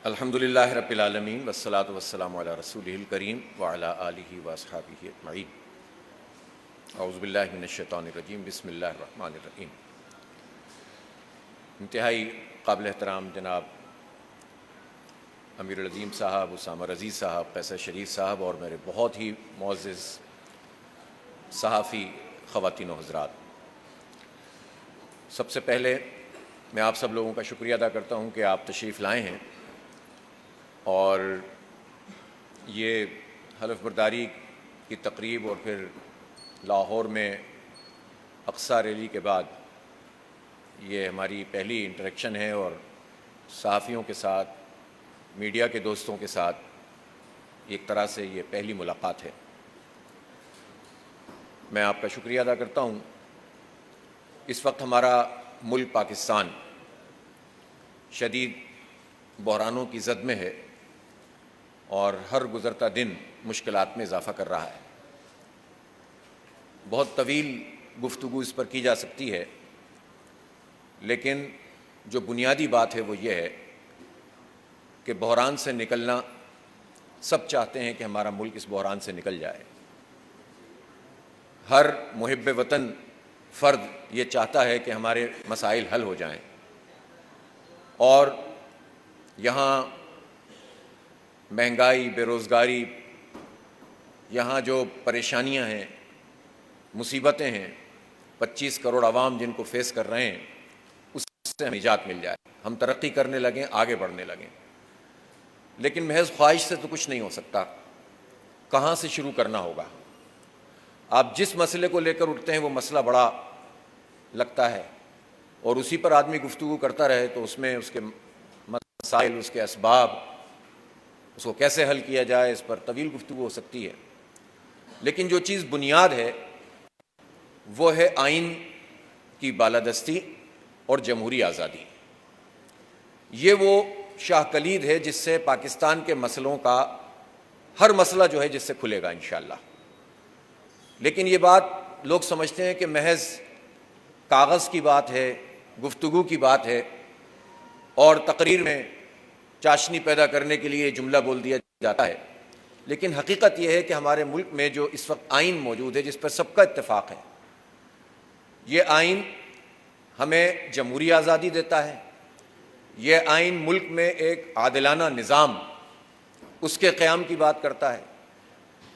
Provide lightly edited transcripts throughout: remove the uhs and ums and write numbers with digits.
الحمد للہ رب العالمین والصلاة والسلام علی رسولہ الکریم وعلی آلہ واصحابہ اجمعین۔ اعوذ باللہ من الشیطان الرجیم، بسم اللہ الرحمن الرحیم۔ انتہائی قابل احترام جناب امیر العظیم صاحب، اسامہ رضی صاحب، قیصر شریف صاحب اور میرے بہت ہی معزز صحافی خواتین و حضرات، سب سے پہلے میں آپ سب لوگوں کا شکریہ ادا کرتا ہوں کہ آپ تشریف لائے ہیں اور یہ حلف برداری کی تقریب اور پھر لاہور میں اقصی ریلی کے بعد یہ ہماری پہلی انٹریکشن ہے اور صحافیوں کے ساتھ، میڈیا کے دوستوں کے ساتھ ایک طرح سے یہ پہلی ملاقات ہے۔ میں آپ کا شکریہ ادا کرتا ہوں۔ اس وقت ہمارا ملک پاکستان شدید بحرانوں کی زد میں ہے اور ہر گزرتا دن مشکلات میں اضافہ کر رہا ہے۔ بہت طویل گفتگو اس پر کی جا سکتی ہے، لیکن جو بنیادی بات ہے وہ یہ ہے کہ بحران سے نکلنا سب چاہتے ہیں کہ ہمارا ملک اس بحران سے نکل جائے۔ ہر محب وطن فرد یہ چاہتا ہے کہ ہمارے مسائل حل ہو جائیں، اور یہاں مہنگائی، بے روزگاری، یہاں جو پریشانیاں ہیں، مصیبتیں ہیں، 25 کروڑ عوام جن کو فیس کر رہے ہیں، اس سے ہمیں نجات مل جائے، ہم ترقی کرنے لگیں، آگے بڑھنے لگیں۔ لیکن محض خواہش سے تو کچھ نہیں ہو سکتا۔ کہاں سے شروع کرنا ہوگا؟ آپ جس مسئلے کو لے کر اٹھتے ہیں وہ مسئلہ بڑا لگتا ہے، اور اسی پر آدمی گفتگو کرتا رہے تو اس میں اس کے مسائل، اس کے اسباب، اس کو کیسے حل کیا جائے، اس پر طویل گفتگو ہو سکتی ہے۔ لیکن جو چیز بنیاد ہے وہ ہے آئین کی بالادستی اور جمہوری آزادی۔ یہ وہ شاہ کلید ہے جس سے پاکستان کے مسئلوں کا ہر مسئلہ جو ہے جس سے کھلے گا انشاءاللہ۔ لیکن یہ بات لوگ سمجھتے ہیں کہ محض کاغذ کی بات ہے، گفتگو کی بات ہے، اور تقریر میں چاشنی پیدا کرنے کے لیے جملہ بول دیا جاتا ہے۔ لیکن حقیقت یہ ہے کہ ہمارے ملک میں جو اس وقت آئین موجود ہے جس پر سب کا اتفاق ہے، یہ آئین ہمیں جمہوری آزادی دیتا ہے۔ یہ آئین ملک میں ایک عادلانہ نظام، اس کے قیام کی بات کرتا ہے۔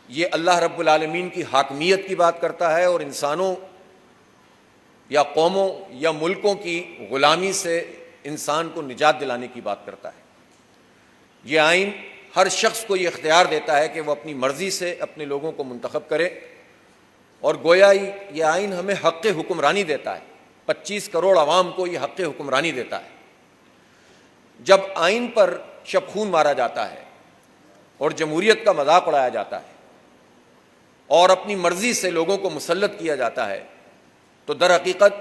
یہ اللہ رب العالمین کی حاکمیت کی بات کرتا ہے اور انسانوں یا قوموں یا ملکوں کی غلامی سے انسان کو نجات دلانے کی بات کرتا ہے۔ یہ آئین ہر شخص کو یہ اختیار دیتا ہے کہ وہ اپنی مرضی سے اپنے لوگوں کو منتخب کرے، اور گویا یہ آئین ہمیں حق حکمرانی دیتا ہے۔ 25 کروڑ عوام کو یہ حق حکمرانی دیتا ہے۔ جب آئین پر شب خون مارا جاتا ہے اور جمہوریت کا مذاق اڑایا جاتا ہے اور اپنی مرضی سے لوگوں کو مسلط کیا جاتا ہے، تو در حقیقت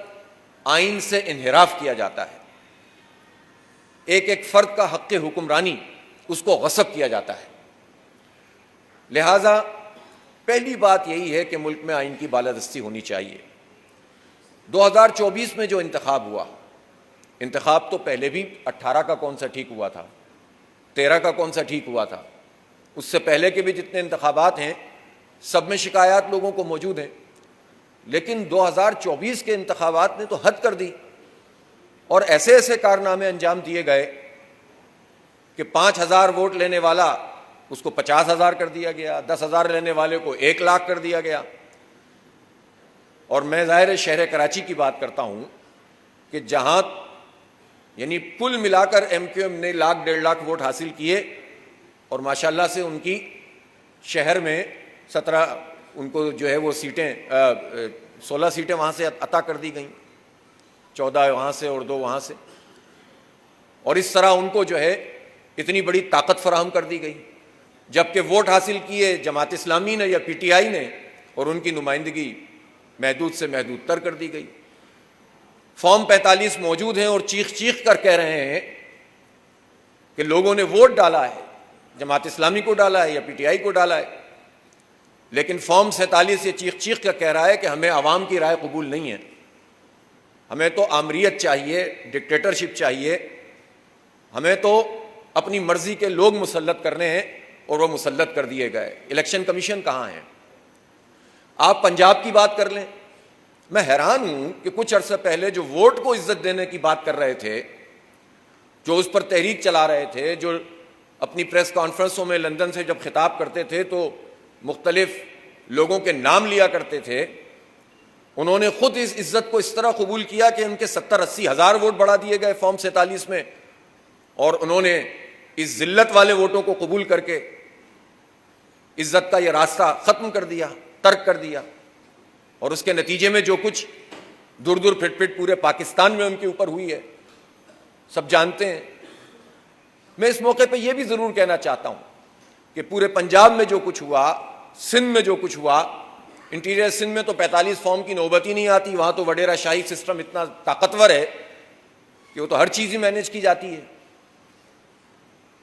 آئین سے انحراف کیا جاتا ہے۔ ایک ایک فرد کا حق حکمرانی اس کو غصب کیا جاتا ہے۔ لہٰذا پہلی بات یہی ہے کہ ملک میں آئین کی بالادستی ہونی چاہیے۔ 2024 میں جو انتخاب ہوا، انتخاب تو پہلے بھی 18 کا کون سا ٹھیک ہوا تھا، 13 کا کون سا ٹھیک ہوا تھا، اس سے پہلے کے بھی جتنے انتخابات ہیں سب میں شکایات لوگوں کو موجود ہیں۔ لیکن 2024 کے انتخابات نے تو حد کر دی، اور ایسے ایسے کارنامے انجام دیے گئے کہ 5,000 ووٹ لینے والا اس کو 50,000 کر دیا گیا، 10,000 لینے والے کو 1,00,000 کر دیا گیا۔ اور میں ظاہر شہر کراچی کی بات کرتا ہوں کہ جہاں یعنی کل ملا کر ایم کیو ایم نے 1,00,000 1.5 لاکھ ووٹ حاصل کیے، اور ماشاءاللہ سے ان کی شہر میں 17 ان کو جو ہے وہ سیٹیں 16 سیٹیں وہاں سے عطا کر دی گئیں، 14 وہاں سے اور 2 وہاں سے، اور اس طرح ان کو جو ہے اتنی بڑی طاقت فراہم کر دی گئی۔ جبکہ ووٹ حاصل کیے جماعت اسلامی نے یا پی ٹی آئی نے، اور ان کی نمائندگی محدود سے محدود تر کر دی گئی۔ فارم 45 موجود ہیں اور چیخ چیخ کر کہہ رہے ہیں کہ لوگوں نے ووٹ ڈالا ہے، جماعت اسلامی کو ڈالا ہے یا پی ٹی آئی کو ڈالا ہے، لیکن فارم 47 یہ چیخ چیخ کر کہہ رہا ہے کہ ہمیں عوام کی رائے قبول نہیں ہے، ہمیں تو آمریت چاہیے، ڈکٹیٹرشپ چاہیے، ہمیں تو اپنی مرضی کے لوگ مسلط کرنے ہیں اور وہ مسلط کر دیے گئے. الیکشن کمیشن کہاں ہے؟ آپ پنجاب کی بات کر لیں. میں حیران ہوں کہ کچھ عرصہ پہلے جو ووٹ کو عزت دینے کی بات کر رہے تھے، جو اس پر تحریک چلا رہے تھے، جو اپنی پریس کانفرنسوں میں لندن سے جب خطاب کرتے تھے تو مختلف لوگوں کے نام لیا کرتے تھے، انہوں نے خود اس عزت کو اس طرح قبول کیا کہ ان کے 70-80 ہزار ووٹ بڑھا دیے گئے فارم 47 میں، اور انہوں نے اس ذلت والے ووٹوں کو قبول کر کے عزت کا یہ راستہ ختم کر دیا، ترک کر دیا. اور اس کے نتیجے میں جو کچھ دور دور پھٹ پھٹ پورے پاکستان میں ان کے اوپر ہوئی ہے سب جانتے ہیں. میں اس موقع پہ یہ بھی ضرور کہنا چاہتا ہوں کہ پورے پنجاب میں جو کچھ ہوا، سندھ میں جو کچھ ہوا، انٹیریئر سندھ میں تو 45 فارم کی نوبت ہی نہیں آتی، وہاں تو وڈیرا شاہی سسٹم اتنا طاقتور ہے کہ وہ تو ہر چیز ہی مینیج کی جاتی ہے.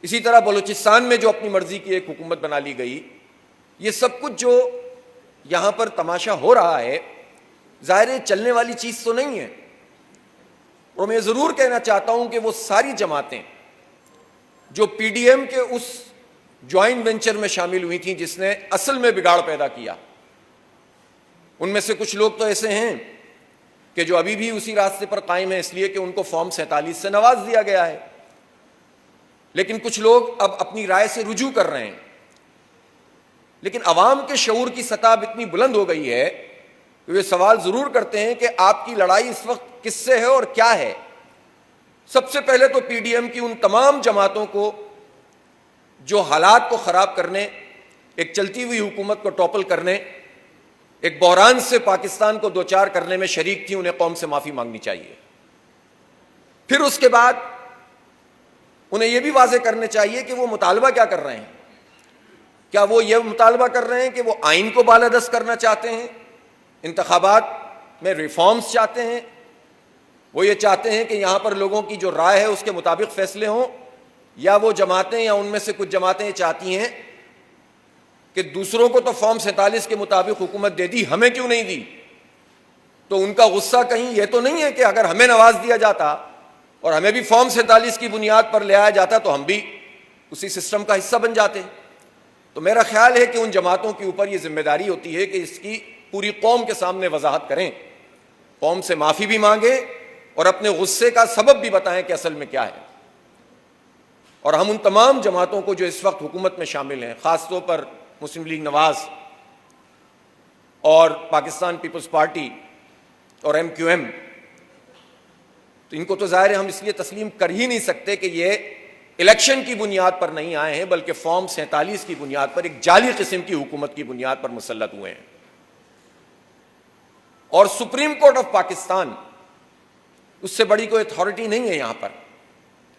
اسی طرح بلوچستان میں جو اپنی مرضی کی ایک حکومت بنا لی گئی. یہ سب کچھ جو یہاں پر تماشا ہو رہا ہے ظاہر ہے چلنے والی چیز تو نہیں ہے. اور میں ضرور کہنا چاہتا ہوں کہ وہ ساری جماعتیں جو پی ڈی ایم کے اس جوائنٹ وینچر میں شامل ہوئی تھیں جس نے اصل میں بگاڑ پیدا کیا، ان میں سے کچھ لوگ تو ایسے ہیں کہ جو ابھی بھی اسی راستے پر قائم ہیں اس لیے کہ ان کو فارم 47 سے نواز دیا گیا ہے. لیکن کچھ لوگ اب اپنی رائے سے رجوع کر رہے ہیں. لیکن عوام کے شعور کی سطح اب اتنی بلند ہو گئی ہے کہ وہ سوال ضرور کرتے ہیں کہ آپ کی لڑائی اس وقت کس سے ہے اور کیا ہے. سب سے پہلے تو پی ڈی ایم کی ان تمام جماعتوں کو جو حالات کو خراب کرنے، ایک چلتی ہوئی حکومت کو ٹاپل کرنے، ایک بحران سے پاکستان کو دوچار کرنے میں شریک تھی، انہیں قوم سے معافی مانگنی چاہیے. پھر اس کے بعد انہیں یہ بھی واضح کرنے چاہیے کہ وہ مطالبہ کیا کر رہے ہیں. کیا وہ یہ مطالبہ کر رہے ہیں کہ وہ آئین کو بالادست کرنا چاہتے ہیں، انتخابات میں ریفارمز چاہتے ہیں، وہ یہ چاہتے ہیں کہ یہاں پر لوگوں کی جو رائے ہے اس کے مطابق فیصلے ہوں، یا وہ جماعتیں یا ان میں سے کچھ جماعتیں چاہتی ہیں کہ دوسروں کو تو فارم 47 کے مطابق حکومت دے دی، ہمیں کیوں نہیں دی. تو ان کا غصہ کہیں یہ تو نہیں ہے کہ اگر ہمیں نواز دیا جاتا اور ہمیں بھی فارم 47 کی بنیاد پر لے آیا جاتا تو ہم بھی اسی سسٹم کا حصہ بن جاتے. تو میرا خیال ہے کہ ان جماعتوں کے اوپر یہ ذمہ داری ہوتی ہے کہ اس کی پوری قوم کے سامنے وضاحت کریں، قوم سے معافی بھی مانگیں اور اپنے غصے کا سبب بھی بتائیں کہ اصل میں کیا ہے. اور ہم ان تمام جماعتوں کو جو اس وقت حکومت میں شامل ہیں، خاص طور پر مسلم لیگ نواز اور پاکستان پیپلز پارٹی اور ایم کیو ایم، تو ان کو تو ظاہر ہے ہم اس لیے تسلیم کر ہی نہیں سکتے کہ یہ الیکشن کی بنیاد پر نہیں آئے ہیں، بلکہ فارم 47 کی بنیاد پر ایک جعلی قسم کی حکومت کی بنیاد پر مسلط ہوئے ہیں. اور سپریم کورٹ آف پاکستان اس سے بڑی کوئی اتھارٹی نہیں ہے یہاں پر.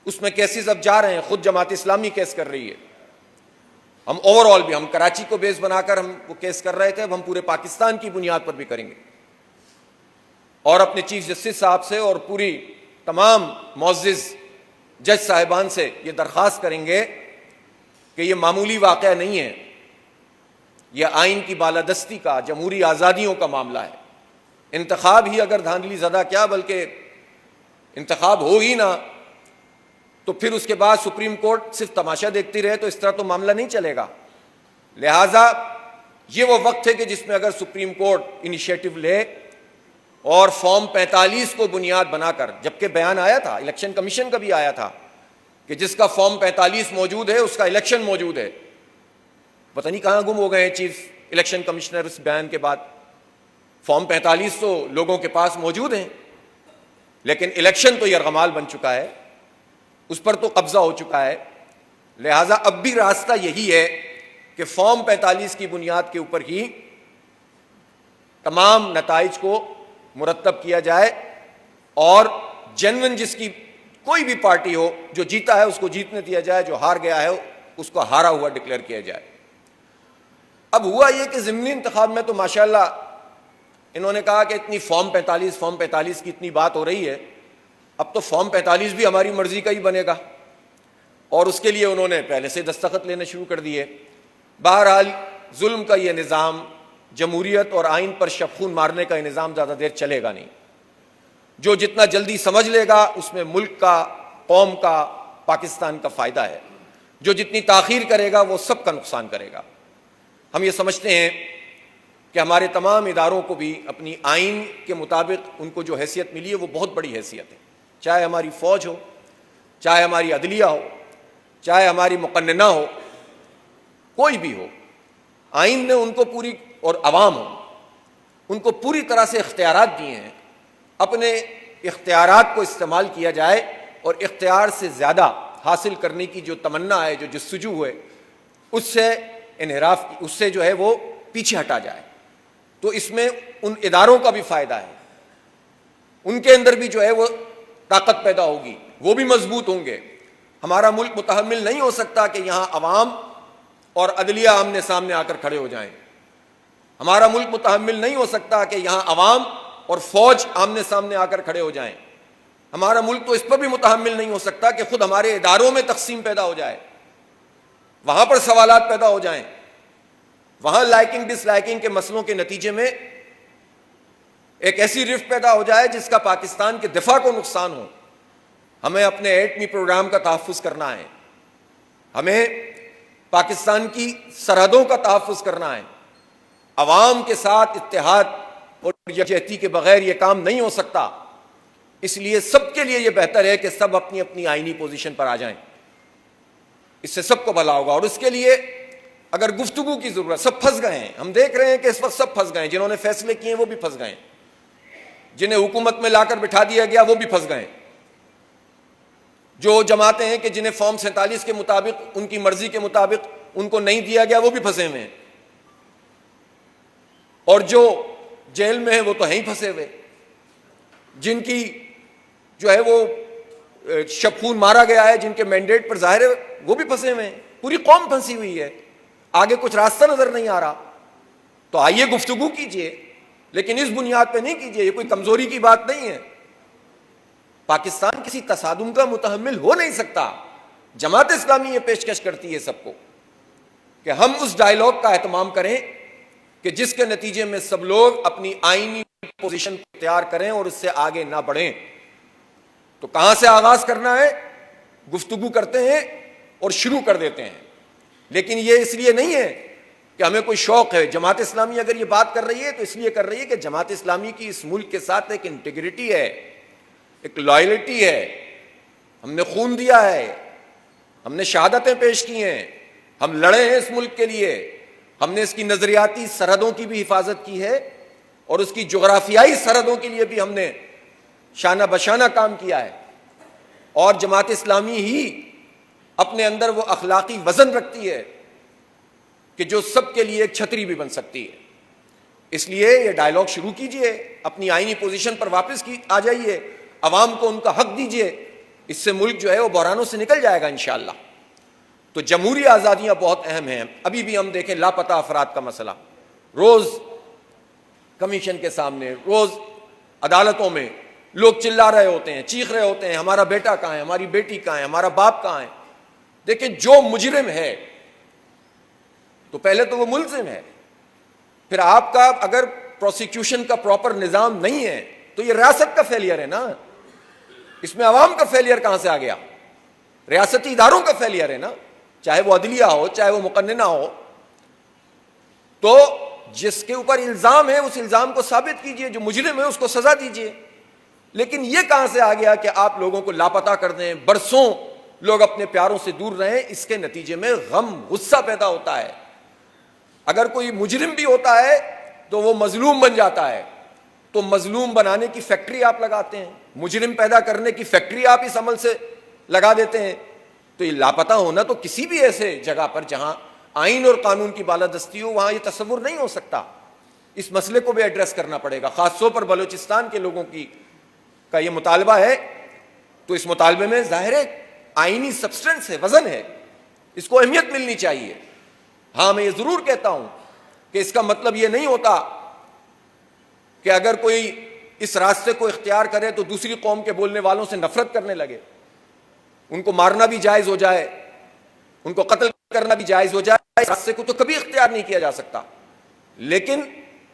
اس میں کیسز اب جا رہے ہیں، خود جماعت اسلامی کیس کر رہی ہے. ہم اوور آل بھی، ہم کراچی کو بیس بنا کر ہم وہ کیس کر رہے تھے، اب ہم پورے پاکستان کی بنیاد پر بھی کریں گے. اور اپنے چیف جسٹس صاحب سے اور پوری تمام معزز جج صاحبان سے یہ درخواست کریں گے کہ یہ معمولی واقعہ نہیں ہے، یہ آئین کی بالادستی کا، جمہوری آزادیوں کا معاملہ ہے. انتخاب ہی اگر دھاندلی زدہ کیا، بلکہ انتخاب ہو ہی نہ تو پھر اس کے بعد سپریم کورٹ صرف تماشا دیکھتی رہے تو اس طرح تو معاملہ نہیں چلے گا. لہٰذا یہ وہ وقت ہے کہ جس میں اگر سپریم کورٹ انیشیٹو لے اور فارم 45 کو بنیاد بنا کر، جبکہ بیان آیا تھا الیکشن کمیشن کا بھی آیا تھا کہ جس کا فارم 45 موجود ہے اس کا الیکشن موجود ہے. پتہ نہیں کہاں گم ہو گئے ہیں چیف الیکشن کمشنر اس بیان کے بعد. فارم 45 تو لوگوں کے پاس موجود ہیں، لیکن الیکشن تو یرغمال بن چکا ہے، اس پر تو قبضہ ہو چکا ہے. لہٰذا اب بھی راستہ یہی ہے کہ فارم 45 کی بنیاد کے اوپر ہی تمام نتائج کو مرتب کیا جائے، اور جنون جس کی کوئی بھی پارٹی ہو، جو جیتا ہے اس کو جیتنے دیا جائے، جو ہار گیا ہے اس کو ہارا ہوا ڈکلیئر کیا جائے. اب ہوا یہ کہ ضمنی انتخاب میں تو ماشاءاللہ انہوں نے کہا کہ اتنی فارم 45 کی اتنی بات ہو رہی ہے، اب تو فارم 45 بھی ہماری مرضی کا ہی بنے گا، اور اس کے لیے انہوں نے پہلے سے دستخط لینے شروع کر دیے. بہرحال ظلم کا یہ نظام، جمہوریت اور آئین پر شب خون مارنے کا یہ نظام زیادہ دیر چلے گا نہیں. جو جتنا جلدی سمجھ لے گا اس میں ملک کا، قوم کا، پاکستان کا فائدہ ہے. جو جتنی تاخیر کرے گا وہ سب کا نقصان کرے گا۔ ہم یہ سمجھتے ہیں کہ ہمارے تمام اداروں کو بھی اپنی آئین کے مطابق ان کو جو حیثیت ملی ہے وہ بہت بڑی حیثیت ہے، چاہے ہماری فوج ہو، چاہے ہماری عدلیہ ہو، چاہے ہماری مقننہ ہو، کوئی بھی ہو، آئین نے ان کو پوری، اور عوام ہو، ان کو پوری طرح سے اختیارات دیے ہیں۔ اپنے اختیارات کو استعمال کیا جائے اور اختیار سے زیادہ حاصل کرنے کی جو تمنا ہے، جو جستجو ہے، اس سے انحراف، اس سے جو ہے وہ پیچھے ہٹا جائے۔ تو اس میں ان اداروں کا بھی فائدہ ہے، ان کے اندر بھی جو ہے وہ طاقت پیدا ہوگی، وہ بھی مضبوط ہوں گے۔ ہمارا ملک متحمل نہیں ہو سکتا کہ یہاں عوام اور عدلیہ آمنے سامنے آ کر کھڑے ہو جائیں۔ ہمارا ملک متحمل نہیں ہو سکتا کہ یہاں عوام اور فوج آمنے سامنے آ کر کھڑے ہو جائیں۔ ہمارا ملک تو اس پر بھی متحمل نہیں ہو سکتا کہ خود ہمارے اداروں میں تقسیم پیدا ہو جائے، وہاں پر سوالات پیدا ہو جائیں، وہاں لائکنگ ڈس لائکنگ کے مسئلوں کے نتیجے میں ایک ایسی رفت پیدا ہو جائے جس کا پاکستان کے دفاع کو نقصان ہو۔ ہمیں اپنے ایٹمی پروگرام کا تحفظ کرنا ہے، ہمیں پاکستان کی سرحدوں کا تحفظ کرنا ہے۔ عوام کے ساتھ اتحاد اور یکجہتی کے بغیر یہ کام نہیں ہو سکتا۔ اس لیے سب کے لیے یہ بہتر ہے کہ سب اپنی اپنی آئینی پوزیشن پر آ جائیں، اس سے سب کو بھلا ہوگا۔ اور اس کے لیے اگر گفتگو کی ضرورت، سب پھنس گئے ہیں، ہم دیکھ رہے ہیں کہ اس وقت سب پھنس گئے ہیں، جنہوں نے فیصلے کیے ہیں وہ بھی پھنس گئے ہیں، جنہیں حکومت میں لا کر بٹھا دیا گیا وہ بھی پھنس گئے ہیں، جو جماعتیں ہیں کہ جنہیں فارم 47 کے مطابق، ان کی مرضی کے مطابق ان کو نہیں دیا گیا وہ بھی پھنسے ہوئے ہیں، اور جو جیل میں ہیں وہ تو ہیں ہی پھنسے ہوئے، جن کی جو ہے وہ شب خون مارا گیا ہے، جن کے مینڈیٹ پر ظاہر ہے وہ بھی پھنسے ہوئے ہیں، پوری قوم پھنسی ہوئی ہے، آگے کچھ راستہ نظر نہیں آ رہا۔ تو آئیے گفتگو کیجئے، لیکن اس بنیاد پہ نہیں کیجئے، یہ کوئی کمزوری کی بات نہیں ہے۔ پاکستان کسی تصادم کا متحمل ہو نہیں سکتا۔ جماعت اسلامی یہ پیشکش کرتی ہے سب کو کہ ہم اس ڈائیلاگ کا اہتمام کریں کہ جس کے نتیجے میں سب لوگ اپنی آئینی پوزیشن کو اختیار کریں اور اس سے آگے نہ بڑھیں۔ تو کہاں سے آغاز کرنا ہے؟ گفتگو کرتے ہیں اور شروع کر دیتے ہیں، لیکن یہ اس لیے نہیں ہے کہ ہمیں کوئی شوق ہے۔ جماعت اسلامی اگر یہ بات کر رہی ہے تو اس لیے کر رہی ہے کہ جماعت اسلامی کی اس ملک کے ساتھ ایک انٹیگریٹی ہے، ایک لائلٹی ہے، ہم نے خون دیا ہے، ہم نے شہادتیں پیش کی ہیں، ہم لڑے ہیں اس ملک کے لیے، ہم نے اس کی نظریاتی سرحدوں کی بھی حفاظت کی ہے اور اس کی جغرافیائی سرحدوں کے لیے بھی ہم نے شانہ بشانہ کام کیا ہے۔ اور جماعت اسلامی ہی اپنے اندر وہ اخلاقی وزن رکھتی ہے کہ جو سب کے لیے ایک چھتری بھی بن سکتی ہے۔ اس لیے یہ ڈائیلاگ شروع کیجئے، اپنی آئینی پوزیشن پر واپس آ جائیے، عوام کو ان کا حق دیجئے، اس سے ملک جو ہے وہ بحرانوں سے نکل جائے گا انشاءاللہ۔ تو جمہوری آزادیاں بہت اہم ہیں۔ ابھی بھی ہم دیکھیں لاپتہ افراد کا مسئلہ، روز کمیشن کے سامنے، روز عدالتوں میں لوگ چلا رہے ہوتے ہیں، چیخ رہے ہوتے ہیں، ہمارا بیٹا کہاں ہے، ہماری بیٹی کہاں ہے، ہمارا باپ کہاں ہے۔ دیکھیں جو مجرم ہے تو پہلے تو وہ ملزم ہے، پھر آپ کا اگر پروسیکیوشن کا پراپر نظام نہیں ہے تو یہ ریاست کا فیلئر ہے نا، اس میں عوام کا فیلئر کہاں سے آ گیا؟ ریاستی اداروں کا فیلئر ہے نا، چاہے وہ عدلیہ ہو، چاہے وہ مقننہ ہو۔ تو جس کے اوپر الزام ہے اس الزام کو ثابت کیجئے، جو مجرم ہے اس کو سزا دیجئے۔ لیکن یہ کہاں سے آ گیا کہ آپ لوگوں کو لاپتہ کر دیں، برسوں لوگ اپنے پیاروں سے دور رہیں، اس کے نتیجے میں غم، غصہ پیدا ہوتا ہے۔ اگر کوئی مجرم بھی ہوتا ہے تو وہ مظلوم بن جاتا ہے، تو مظلوم بنانے کی فیکٹری آپ لگاتے ہیں، مجرم پیدا کرنے کی فیکٹری آپ اس عمل سے لگا دیتے ہیں۔ تو یہ لاپتہ ہونا تو کسی بھی ایسے جگہ پر جہاں آئین اور قانون کی بالادستی ہو وہاں یہ تصور نہیں ہو سکتا۔ اس مسئلے کو بھی ایڈریس کرنا پڑے گا، خاص طور پر بلوچستان کے لوگوں کا یہ مطالبہ ہے، تو اس مطالبے میں ظاہر ہے آئینی سبسٹنس ہے، وزن ہے، اس کو اہمیت ملنی چاہیے۔ ہاں میں یہ ضرور کہتا ہوں کہ اس کا مطلب یہ نہیں ہوتا کہ اگر کوئی اس راستے کو اختیار کرے تو دوسری قوم کے بولنے والوں سے نفرت کرنے لگے، ان کو مارنا بھی جائز ہو جائے، ان کو قتل کرنا بھی جائز ہو جائے، اس راستے کو تو کبھی اختیار نہیں کیا جا سکتا۔ لیکن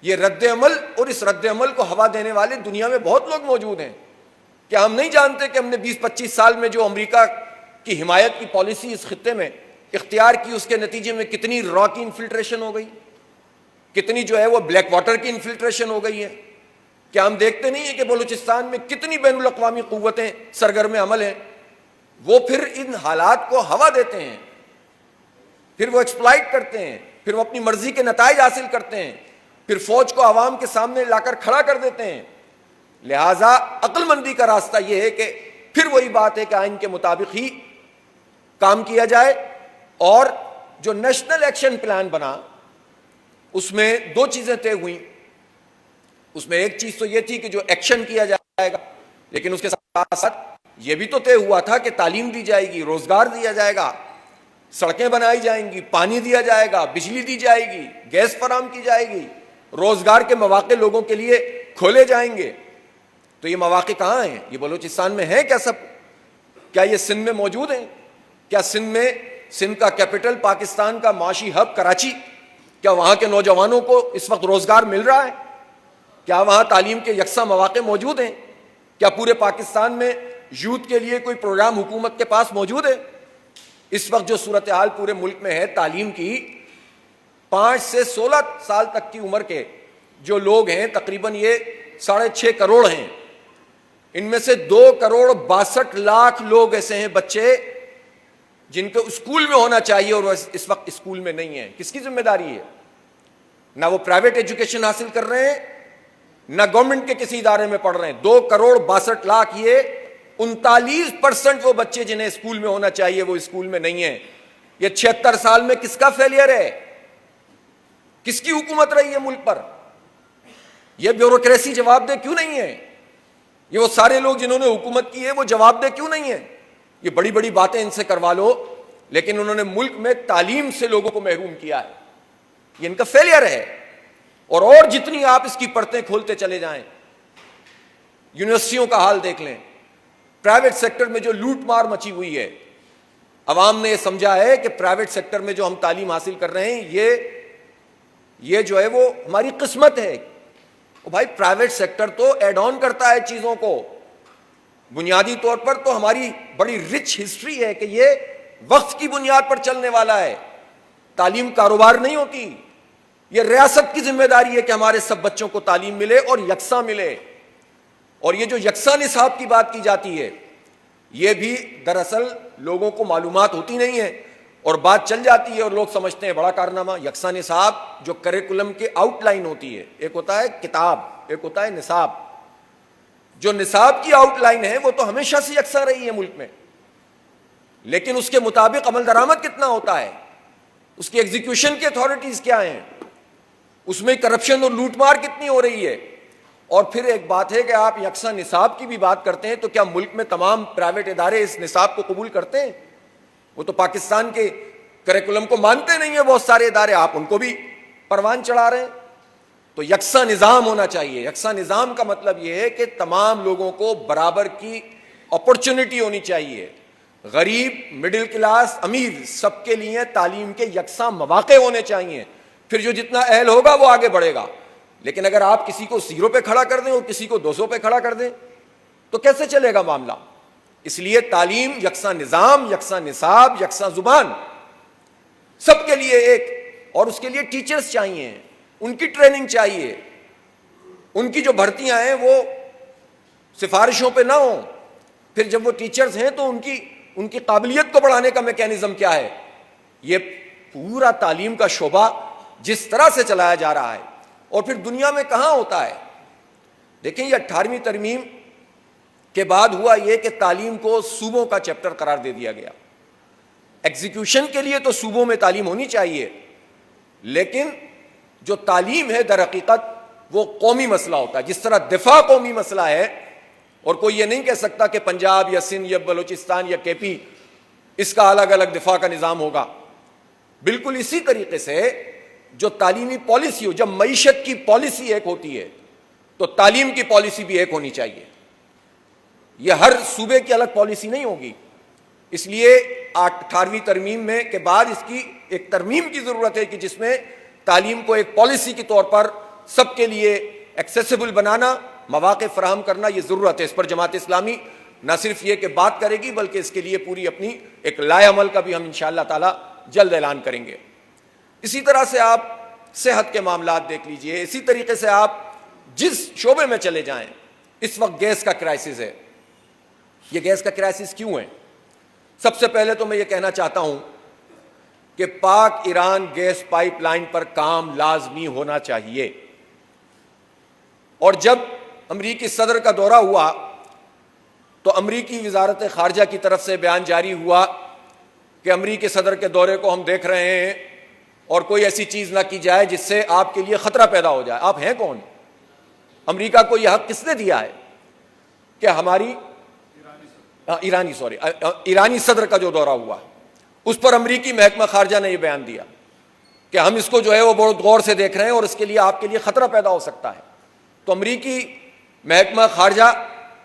یہ رد عمل اور اس رد عمل کو ہوا دینے والے دنیا میں بہت لوگ موجود ہیں۔ کیا ہم نہیں جانتے کہ ہم نے 20-25 سال میں جو امریکہ کی حمایت کی پالیسی اس خطے میں اختیار کی، اس کے نتیجے میں کتنی را کی انفلٹریشن ہو گئی، کتنی جو ہے وہ بلیک واٹر کی انفلٹریشن ہو گئی ہے. کیا ہم دیکھتے نہیں ہیں کہ بلوچستان میں کتنی بین الاقوامی قوتیں سرگرم عمل ہیں؟ وہ پھر ان حالات کو ہوا دیتے ہیں، پھر وہ ایکسپلائٹ کرتے ہیں، پھر وہ اپنی مرضی کے نتائج حاصل کرتے ہیں، پھر فوج کو عوام کے سامنے لا کر کھڑا کر دیتے ہیں. لہذا عقل مندی کا راستہ یہ ہے کہ پھر وہی بات ہے کہ آئین کے مطابق ہی کام کیا جائے. اور جو نیشنل ایکشن پلان بنا اس میں دو چیزیں طے ہوئیں. اس میں ایک چیز تو یہ تھی کہ جو ایکشن کیا جائے گا، لیکن اس کے ساتھ ساتھ یہ بھی تو طے ہوا تھا کہ تعلیم دی جائے گی، روزگار دیا جائے گا، سڑکیں بنائی جائیں گی، پانی دیا جائے گا، بجلی دی جائے گی، گیس فراہم کی جائے گی، روزگار کے مواقع لوگوں کے لیے کھولے جائیں گے. تو یہ مواقع کہاں ہیں؟ یہ بلوچستان میں ہے کیا سب؟ کیا یہ سندھ میں موجود ہیں؟ کیا سندھ کا کیپٹل پاکستان کا معاشی ہب کراچی، کیا وہاں کے نوجوانوں کو اس وقت روزگار مل رہا ہے؟ کیا وہاں تعلیم کے یکساں مواقع موجود ہیں؟ کیا پورے پاکستان میں یوتھ کے لیے کوئی پروگرام حکومت کے پاس موجود ہے؟ اس وقت جو صورتحال پورے ملک میں ہے تعلیم کی، 5 سے 16 سال تک کی عمر کے جو لوگ ہیں تقریباً یہ 6.5 کروڑ ہیں. ان میں سے 2.62 کروڑ لوگ ایسے ہیں، بچے جن کو اسکول میں ہونا چاہیے اور وہ اس وقت اسکول میں نہیں ہیں. کس کی ذمہ داری ہے؟ نہ وہ پرائیویٹ ایجوکیشن حاصل کر رہے ہیں، نہ گورنمنٹ کے کسی ادارے میں پڑھ رہے ہیں. 2.62 کروڑ، یہ 39% وہ بچے جنہیں اسکول میں ہونا چاہیے وہ اسکول میں نہیں ہیں. یہ 76 سال میں کس کا فیلئر ہے؟ کس کی حکومت رہی ہے ملک پر؟ یہ بیوروکریسی جواب دہ کیوں نہیں ہے؟ یہ وہ سارے لوگ جنہوں نے حکومت کی ہے وہ جواب دہ کیوں نہیں ہے؟ یہ بڑی بڑی باتیں ان سے کروا لو، لیکن انہوں نے ملک میں تعلیم سے لوگوں کو محروم کیا ہے. یہ ان کا فیلئر ہے. اور جتنی آپ اس کی پرتیں کھولتے چلے جائیں، یونیورسٹیوں کا حال دیکھ لیں، پرائیویٹ سیکٹر میں جو لوٹ مار مچی ہوئی ہے. عوام نے یہ سمجھا ہے کہ پرائیویٹ سیکٹر میں جو ہم تعلیم حاصل کر رہے ہیں یہ جو ہے وہ ہماری قسمت ہے. بھائی پرائیویٹ سیکٹر تو ایڈ آن کرتا ہے چیزوں کو. بنیادی طور پر تو ہماری بڑی رچ ہسٹری ہے کہ یہ وقت کی بنیاد پر چلنے والا ہے. تعلیم کاروبار نہیں ہوتی. یہ ریاست کی ذمہ داری ہے کہ ہمارے سب بچوں کو تعلیم ملے اور یکساں ملے. اور یہ جو یکساں نصاب کی بات کی جاتی ہے یہ بھی دراصل لوگوں کو معلومات ہوتی نہیں ہے اور بات چل جاتی ہے اور لوگ سمجھتے ہیں بڑا کارنامہ. یکساں نصاب جو کریکولم کے آؤٹ لائن ہوتی ہے، ایک ہوتا ہے کتاب، ایک ہوتا ہے نصاب. جو نصاب کی آؤٹ لائن ہے وہ تو ہمیشہ سے یکساں رہی ہے ملک میں، لیکن اس کے مطابق عمل درآمد کتنا ہوتا ہے، اس کی ایگزیکیوشن کی اتھارٹیز کیا ہیں، اس میں کرپشن اور لوٹ مار کتنی ہو رہی ہے. اور پھر ایک بات ہے کہ آپ یکساں نصاب کی بھی بات کرتے ہیں تو کیا ملک میں تمام پرائیویٹ ادارے اس نصاب کو قبول کرتے ہیں؟ وہ تو پاکستان کے کریکولم کو مانتے نہیں ہیں بہت سارے ادارے، آپ ان کو بھی پروان چڑھا رہے ہیں. تو یکساں نظام ہونا چاہیے. یکساں نظام کا مطلب یہ ہے کہ تمام لوگوں کو برابر کی اپرچونٹی ہونی چاہیے. غریب، مڈل کلاس، امیر، سب کے لیے تعلیم کے یکساں مواقع ہونے چاہیے. پھر جو جتنا اہل ہوگا وہ آگے بڑھے گا. لیکن اگر آپ کسی کو 0 پہ کھڑا کر دیں اور کسی کو 200 پہ کھڑا کر دیں تو کیسے چلے گا معاملہ؟ اس لیے تعلیم، یکساں نظام، یکساں نصاب، یکساں زبان سب کے لیے ایک. اور اس کے لیے ٹیچرز چاہیے، ان کی ٹریننگ چاہیے. ان کی جو بھرتیاں ہیں وہ سفارشوں پہ نہ ہوں. پھر جب وہ ٹیچرز ہیں تو ان کی قابلیت کو بڑھانے کا میکینزم کیا ہے؟ یہ پورا تعلیم کا شعبہ جس طرح سے چلایا جا رہا ہے. اور پھر دنیا میں کہاں ہوتا ہے؟ دیکھیں یہ 18ویں ترمیم کے بعد ہوا یہ کہ تعلیم کو صوبوں کا چیپٹر قرار دے دیا گیا. ایگزیکیوشن کے لیے تو صوبوں میں تعلیم ہونی چاہیے، لیکن جو تعلیم ہے در حقیقت وہ قومی مسئلہ ہوتا ہے. جس طرح دفاع قومی مسئلہ ہے اور کوئی یہ نہیں کہہ سکتا کہ پنجاب یا سندھ یا بلوچستان یا کے پی اس کا الگ الگ دفاع کا نظام ہوگا. بالکل اسی طریقے سے جو تعلیمی پالیسی ہو، جب معیشت کی پالیسی ایک ہوتی ہے تو تعلیم کی پالیسی بھی ایک ہونی چاہیے. یہ ہر صوبے کی الگ پالیسی نہیں ہوگی. اس لیے 18ویں ترمیم میں کے بعد اس کی ایک ترمیم کی ضرورت ہے کہ جس میں تعلیم کو ایک پالیسی کے طور پر سب کے لیے ایکسیسیبل بنانا، مواقع فراہم کرنا، یہ ضرورت ہے. اس پر جماعت اسلامی نہ صرف یہ کہ بات کرے گی بلکہ اس کے لیے پوری اپنی ایک لائے عمل کا بھی ہم انشاءاللہ تعالی جلد اعلان کریں گے۔ اسی طرح سے آپ صحت کے معاملات دیکھ لیجئے، اسی طریقے سے آپ جس شعبے میں چلے جائیں، اس وقت گیس کا کرائسس ہے۔ یہ گیس کا کرائسس کیوں ہے؟ سب سے پہلے تو میں یہ کہنا چاہتا ہوں کہ پاک ایران گیس پائپ لائن پر کام لازمی ہونا چاہیے، اور جب امریکی صدر کا دورہ ہوا تو امریکی وزارت خارجہ کی طرف سے بیان جاری ہوا کہ امریکی صدر کے دورے کو ہم دیکھ رہے ہیں اور کوئی ایسی چیز نہ کی جائے جس سے آپ کے لیے خطرہ پیدا ہو جائے۔ آپ ہیں کون؟ امریکہ کو یہ حق کس نے دیا ہے کہ ہماری ایرانی صدر کا جو دورہ ہوا اس پر امریکی محکمہ خارجہ نے یہ بیان دیا کہ ہم اس کو جو ہے وہ بہت غور سے دیکھ رہے ہیں اور اس کے لیے آپ کے لیے خطرہ پیدا ہو سکتا ہے۔ تو امریکی محکمہ خارجہ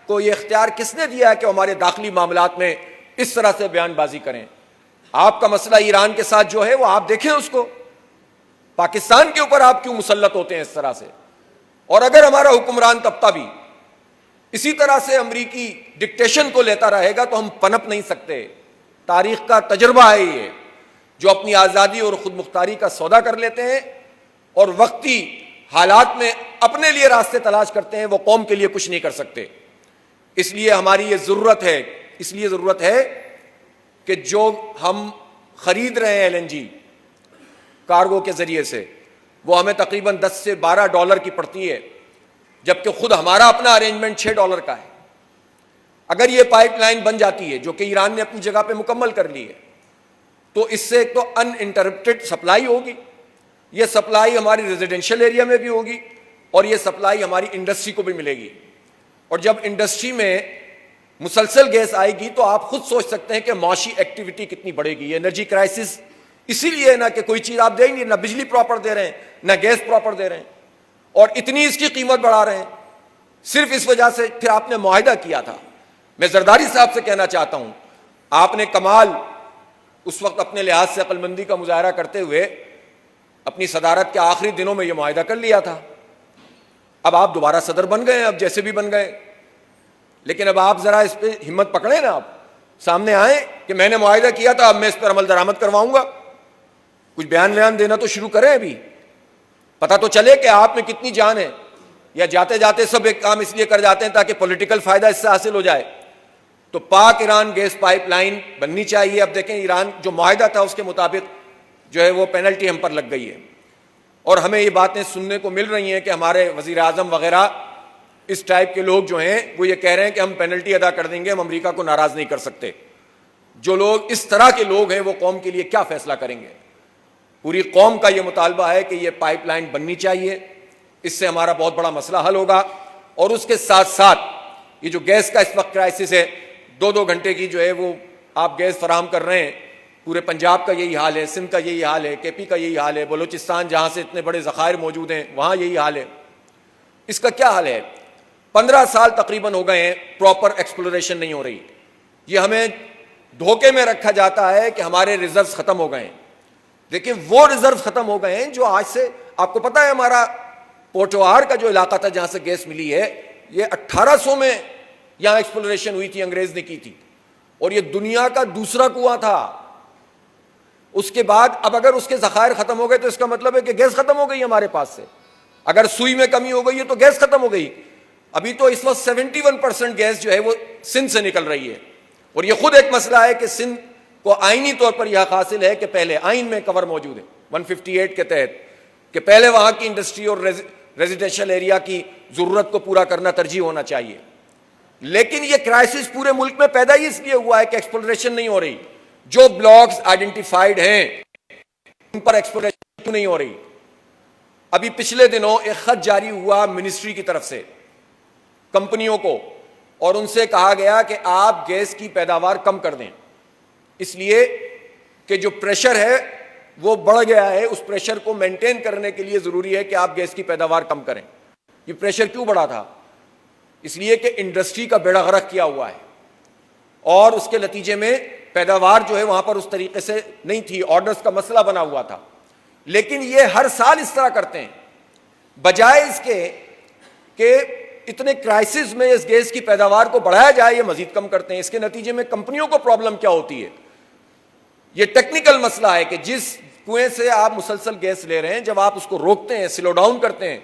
کو یہ اختیار کس نے دیا ہے کہ ہمارے داخلی معاملات میں اس طرح سے بیان بازی کریں؟ آپ کا مسئلہ ایران کے ساتھ جو ہے وہ آپ دیکھیں اس کو، پاکستان کے اوپر آپ کیوں مسلط ہوتے ہیں اس طرح سے؟ اور اگر ہمارا حکمران طبقہ بھی اسی طرح سے امریکی ڈکٹیشن کو لیتا رہے گا تو ہم پنپ نہیں سکتے۔ تاریخ کا تجربہ ہے یہ، جو اپنی آزادی اور خود مختاری کا سودا کر لیتے ہیں اور وقتی حالات میں اپنے لیے راستے تلاش کرتے ہیں، وہ قوم کے لیے کچھ نہیں کر سکتے۔ اس لیے ہماری یہ ضرورت ہے کہ جو ہم خرید رہے ہیں LNG کارگو کے ذریعے سے، وہ ہمیں تقریباً $10 سے $12 کی پڑتی ہے، جبکہ خود ہمارا اپنا ارینجمنٹ $6 کا ہے۔ اگر یہ پائپ لائن بن جاتی ہے، جو کہ ایران نے اپنی جگہ پہ مکمل کر لی ہے، تو اس سے ایک تو ان انٹرپٹڈ سپلائی ہوگی، یہ سپلائی ہماری ریزیڈینشل ایریا میں بھی ہوگی اور یہ سپلائی ہماری انڈسٹری کو بھی ملے گی، اور جب انڈسٹری میں مسلسل گیس آئے گی تو آپ خود سوچ سکتے ہیں کہ معاشی ایکٹیویٹی کتنی بڑھے گی۔ یہ انرجی کرائسس اسی لیے نہ کہ کوئی چیز آپ دیں گے، نہ بجلی پراپر دے رہے ہیں، نہ گیس پراپر دے رہے ہیں، اور اتنی اس کی قیمت بڑھا رہے ہیں صرف اس وجہ سے۔ پھر آپ نے معاہدہ کیا تھا، میں زرداری صاحب سے کہنا چاہتا ہوں، آپ نے کمال اس وقت اپنے لحاظ سے عقل مندی کا مظاہرہ کرتے ہوئے اپنی صدارت کے آخری دنوں میں یہ معاہدہ کر لیا تھا۔ اب آپ دوبارہ صدر بن گئے، اب جیسے بھی بن گئے، لیکن اب آپ ذرا اس پہ ہمت پکڑیں نا، آپ سامنے آئیں کہ میں نے معاہدہ کیا تھا، اب میں اس پر عمل درآمد کرواؤں گا، کچھ بیان دینا تو شروع کریں، ابھی پتہ تو چلے کہ آپ میں کتنی جان ہے، یا جاتے جاتے سب ایک کام اس لیے کر جاتے ہیں تاکہ پولیٹیکل فائدہ اس سے حاصل ہو جائے۔ تو پاک ایران گیس پائپ لائن بننی چاہیے۔ اب دیکھیں ایران جو معاہدہ تھا اس کے مطابق جو ہے وہ پینلٹی ہم پر لگ گئی ہے، اور ہمیں یہ باتیں سننے کو مل رہی ہیں کہ ہمارے وزیر اعظم وغیرہ اس ٹائپ کے لوگ جو ہیں وہ یہ کہہ رہے ہیں کہ ہم پینلٹی ادا کر دیں گے، ہم امریکہ کو ناراض نہیں کر سکتے۔ جو لوگ اس طرح کے لوگ ہیں وہ قوم کے لیے کیا فیصلہ کریں گے؟ پوری قوم کا یہ مطالبہ ہے کہ یہ پائپ لائن بننی چاہیے، اس سے ہمارا بہت بڑا مسئلہ حل ہوگا، اور اس کے ساتھ ساتھ یہ جو گیس کا اس وقت کرائسس ہے، 2 گھنٹے کی جو ہے وہ آپ گیس فراہم کر رہے ہیں، پورے پنجاب کا یہی حال ہے، سندھ کا یہی حال ہے، KP کا یہی حال ہے، بلوچستان جہاں سے اتنے بڑے ذخائر موجود ہیں وہاں یہی حال ہے۔ اس کا کیا حل ہے؟ 15 سال تقریباً ہو گئے ہیں، پراپر ایکسپلوریشن نہیں ہو رہی۔ یہ ہمیں دھوکے میں رکھا جاتا ہے کہ ہمارے ریزروز ختم ہو گئے ہیں، لیکن وہ ریزرو ختم ہو گئے ہیں جو آج سے، آپ کو پتا ہے ہمارا پوٹوہار کا جو علاقہ تھا جہاں سے گیس ملی ہے، یہ 1800 میں یہاں ایکسپلوریشن ہوئی تھی، انگریز نے کی تھی، اور یہ دنیا کا دوسرا کنواں تھا۔ اس کے بعد اب اگر اس کے ذخائر ختم ہو گئے تو اس کا مطلب ہے کہ گیس ختم ہو گئی ہمارے پاس سے۔ اگر سوئی میں کمی ہو گئی ہے تو گیس ختم ہو گئی۔ ابھی تو اس وقت 71% گیس جو ہے وہ سندھ سے نکل رہی ہے، اور یہ خود ایک مسئلہ ہے کہ سندھ کو آئینی طور پر یہ حاصل ہے کہ پہلے آئین میں کور موجود ہے 158 کے تحت کہ پہلے وہاں کی انڈسٹری اور ریزیڈینشل ایریا کی ضرورت کو پورا کرنا ترجیح ہونا چاہیے۔ لیکن یہ کرائسس پورے ملک میں پیدا ہی اس لیے ہوا ہے کہ ایکسپلوریشن نہیں ہو رہی۔ جو بلاکس آئیڈینٹیفائڈ ہیں ان پر ایکسپلوریشن کیوں نہیں ہو رہی؟ ابھی پچھلے دنوں ایک خط جاری ہوا منسٹری کی طرف سے کمپنیوں کو، اور ان سے کہا گیا کہ آپ گیس کی پیداوار کم کر دیں، اس لیے کہ جو پریشر ہے وہ بڑھ گیا ہے، اس پریشر کو مینٹین کرنے کے لیے ضروری ہے کہ آپ گیس کی پیداوار کم کریں۔ یہ پریشر کیوں بڑھا تھا؟ اس لیے کہ انڈسٹری کا بیڑا غرق کیا ہوا ہے، اور اس کے نتیجے میں پیداوار جو ہے وہاں پر اس طریقے سے نہیں تھی، آرڈرز کا مسئلہ بنا ہوا تھا۔ لیکن یہ ہر سال اس طرح کرتے ہیں، بجائے اس کے کہ اتنے کرائسس میں اس گیس کی پیداوار کو بڑھایا جائے، یہ مزید کم کرتے ہیں۔ اس کے نتیجے میں کمپنیوں کو پرابلم کیا ہوتی ہے؟ یہ ٹیکنیکل مسئلہ ہے کہ جس کنویں سے آپ مسلسل گیس لے رہے ہیں، جب آپ اس کو روکتے ہیں، سلو ڈاؤن کرتے ہیں،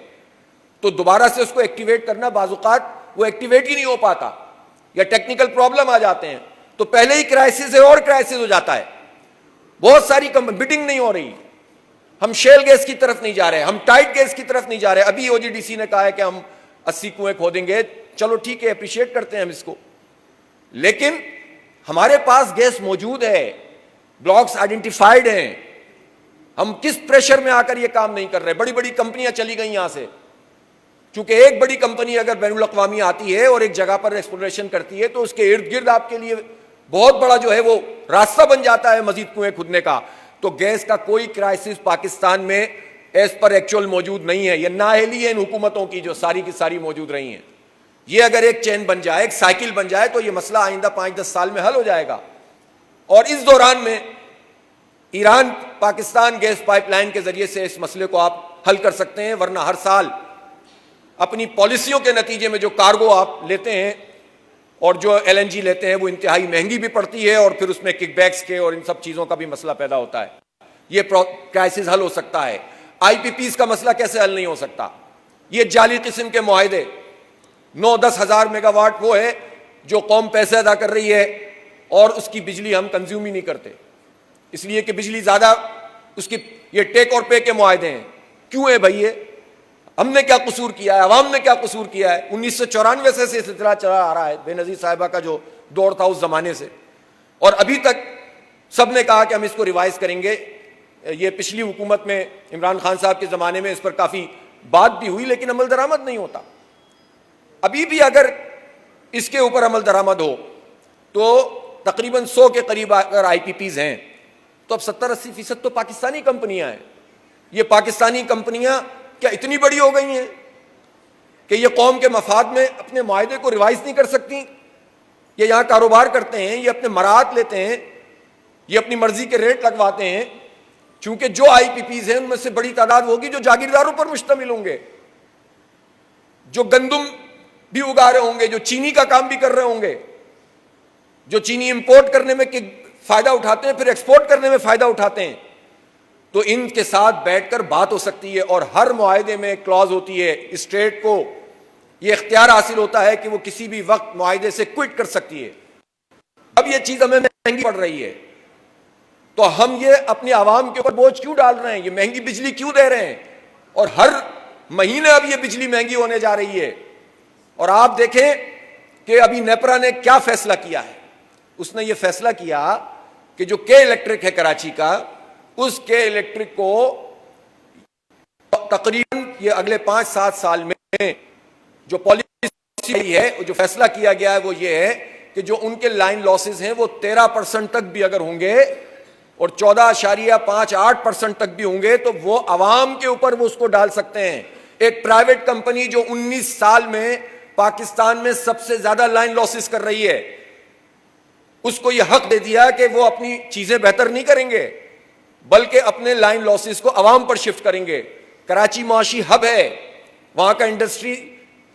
تو دوبارہ سے اس کو ایکٹیویٹ کرنا بعض اوقات وہ ایکٹیویٹ ہی نہیں ہو پاتا، یا ٹیکنیکل پرابلم آ جاتے ہیں، تو پہلے ہی کرائسس ہے اور کرائسس ہو جاتا ہے. بہت ساری بڈنگ نہیں ہو رہی، ہم شیل گیس کی طرف نہیں جا رہے، ہم ٹائٹ گیس کی طرف نہیں جا رہے. ابھی OGDC نے کہا ہے کہ ہم 80 کنویں کھودیں گے، چلو ٹھیک ہے، اپریشیٹ کرتے ہیں ہم اس کو، لیکن ہمارے پاس گیس موجود ہے، بلاکس آئیڈینٹیفائڈ ہیں. ہم کس پریشر میں آ کر یہ کام نہیں کر رہے؟ بڑی بڑی کمپنیاں چلی گئی یہاں سے، چونکہ ایک بڑی کمپنی اگر بین الاقوامی آتی ہے اور ایک جگہ پر ایکسپلوریشن کرتی ہے تو اس کے ارد گرد آپ کے لیے بہت بڑا جو ہے وہ راستہ بن جاتا ہے مزید کنویں کھودنے کا. تو گیس کا کوئی کرائسس پاکستان میں ایز پر ایکچوئل موجود نہیں ہے. یہ نااہلی ہے ان حکومتوں کی جو ساری کی ساری موجود رہی ہیں. یہ اگر ایک چین بن جائے، ایک سائیکل بن جائے، تو یہ مسئلہ آئندہ 5-10 سال میں حل ہو جائے گا. اور اس دوران میں Iran Pakistan gas pipeline کے ذریعے سے اس مسئلے کو آپ حل کر سکتے ہیں، ورنہ ہر سال اپنی پالیسیوں کے نتیجے میں جو کارگو آپ لیتے ہیں اور جو LNG لیتے ہیں وہ انتہائی مہنگی بھی پڑتی ہے، اور پھر اس میں کک بیکس کے اور ان سب چیزوں کا بھی مسئلہ پیدا ہوتا ہے. یہ کرائسس حل ہو سکتا ہے. IPPs کا مسئلہ کیسے حل نہیں ہو سکتا؟ یہ جعلی قسم کے معاہدے، 9-10 ہزار میگا واٹ وہ ہے جو قوم پیسے ادا کر رہی ہے اور اس کی بجلی ہم کنزیوم ہی نہیں کرتے، اس لیے کہ بجلی زیادہ اس کی، یہ ٹیک اور پے کے معاہدے ہیں. کیوں ہے بھائی؟ یہ ہم نے کیا قصور کیا ہے؟ عوام نے کیا قصور کیا ہے؟ 1994 سے سلسلہ چلا آ رہا ہے، بے نظیر صاحبہ کا جو دور تھا اس زمانے سے، اور ابھی تک سب نے کہا کہ ہم اس کو ریوائز کریں گے. یہ پچھلی حکومت میں عمران خان صاحب کے زمانے میں اس پر کافی بات بھی ہوئی، لیکن عمل درآمد نہیں ہوتا. ابھی بھی اگر اس کے اوپر عمل درآمد ہو تو تقریباً 100 کے قریب اگر IPPs ہیں تو اب 70-80% تو پاکستانی کمپنیاں ہیں. یہ پاکستانی کمپنیاں کیا اتنی بڑی ہو گئی ہیں کہ یہ قوم کے مفاد میں اپنے معاہدے کو ریوائز نہیں کر سکتی؟ یہ یہاں کاروبار کرتے ہیں، یہ اپنے مراعات لیتے ہیں، یہ اپنی مرضی کے ریٹ لگواتے ہیں، چونکہ جو IPPs ہیں ان میں سے بڑی تعداد ہوگی جو جاگیرداروں پر مشتمل ہوں گے، جو گندم بھی اگا رہے ہوں گے، جو چینی کا کام بھی کر رہے ہوں گے، جو چینی امپورٹ کرنے میں فائدہ اٹھاتے ہیں پھر ایکسپورٹ کرنے میں فائدہ اٹھاتے ہیں. تو ان کے ساتھ بیٹھ کر بات ہو سکتی ہے، اور ہر معاہدے میں کلوز ہوتی ہے، اسٹیٹ کو یہ اختیار حاصل ہوتا ہے کہ وہ کسی بھی وقت معاہدے سے کوئٹ کر سکتی ہے. اب یہ چیز ہمیں مہنگی پڑ رہی ہے تو ہم یہ اپنے عوام کے اوپر بوجھ کیوں ڈال رہے ہیں؟ یہ مہنگی بجلی کیوں دے رہے ہیں؟ اور ہر مہینے اب یہ بجلی مہنگی ہونے جا رہی ہے. اور آپ دیکھیں کہ ابھی نیپرا نے کیا فیصلہ کیا ہے. اس نے یہ فیصلہ کیا کہ جو کے الیکٹرک ہے کراچی کا، اس کے الیکٹرک کو تقریباً یہ اگلے 5-7 سال میں جو پالیسی ہے، جو فیصلہ کیا گیا ہے وہ یہ ہے کہ جو ان کے لائن لاسز ہیں وہ 13% تک بھی اگر ہوں گے اور 14.58% تک بھی ہوں گے تو وہ عوام کے اوپر وہ اس کو ڈال سکتے ہیں. ایک پرائیویٹ کمپنی جو 19 سال میں پاکستان میں سب سے زیادہ لائن لاسز کر رہی ہے، اس کو یہ حق دے دیا کہ وہ اپنی چیزیں بہتر نہیں کریں گے بلکہ اپنے لائن لاسز کو عوام پر شفٹ کریں گے. کراچی معاشی ہب ہے، وہاں کا انڈسٹری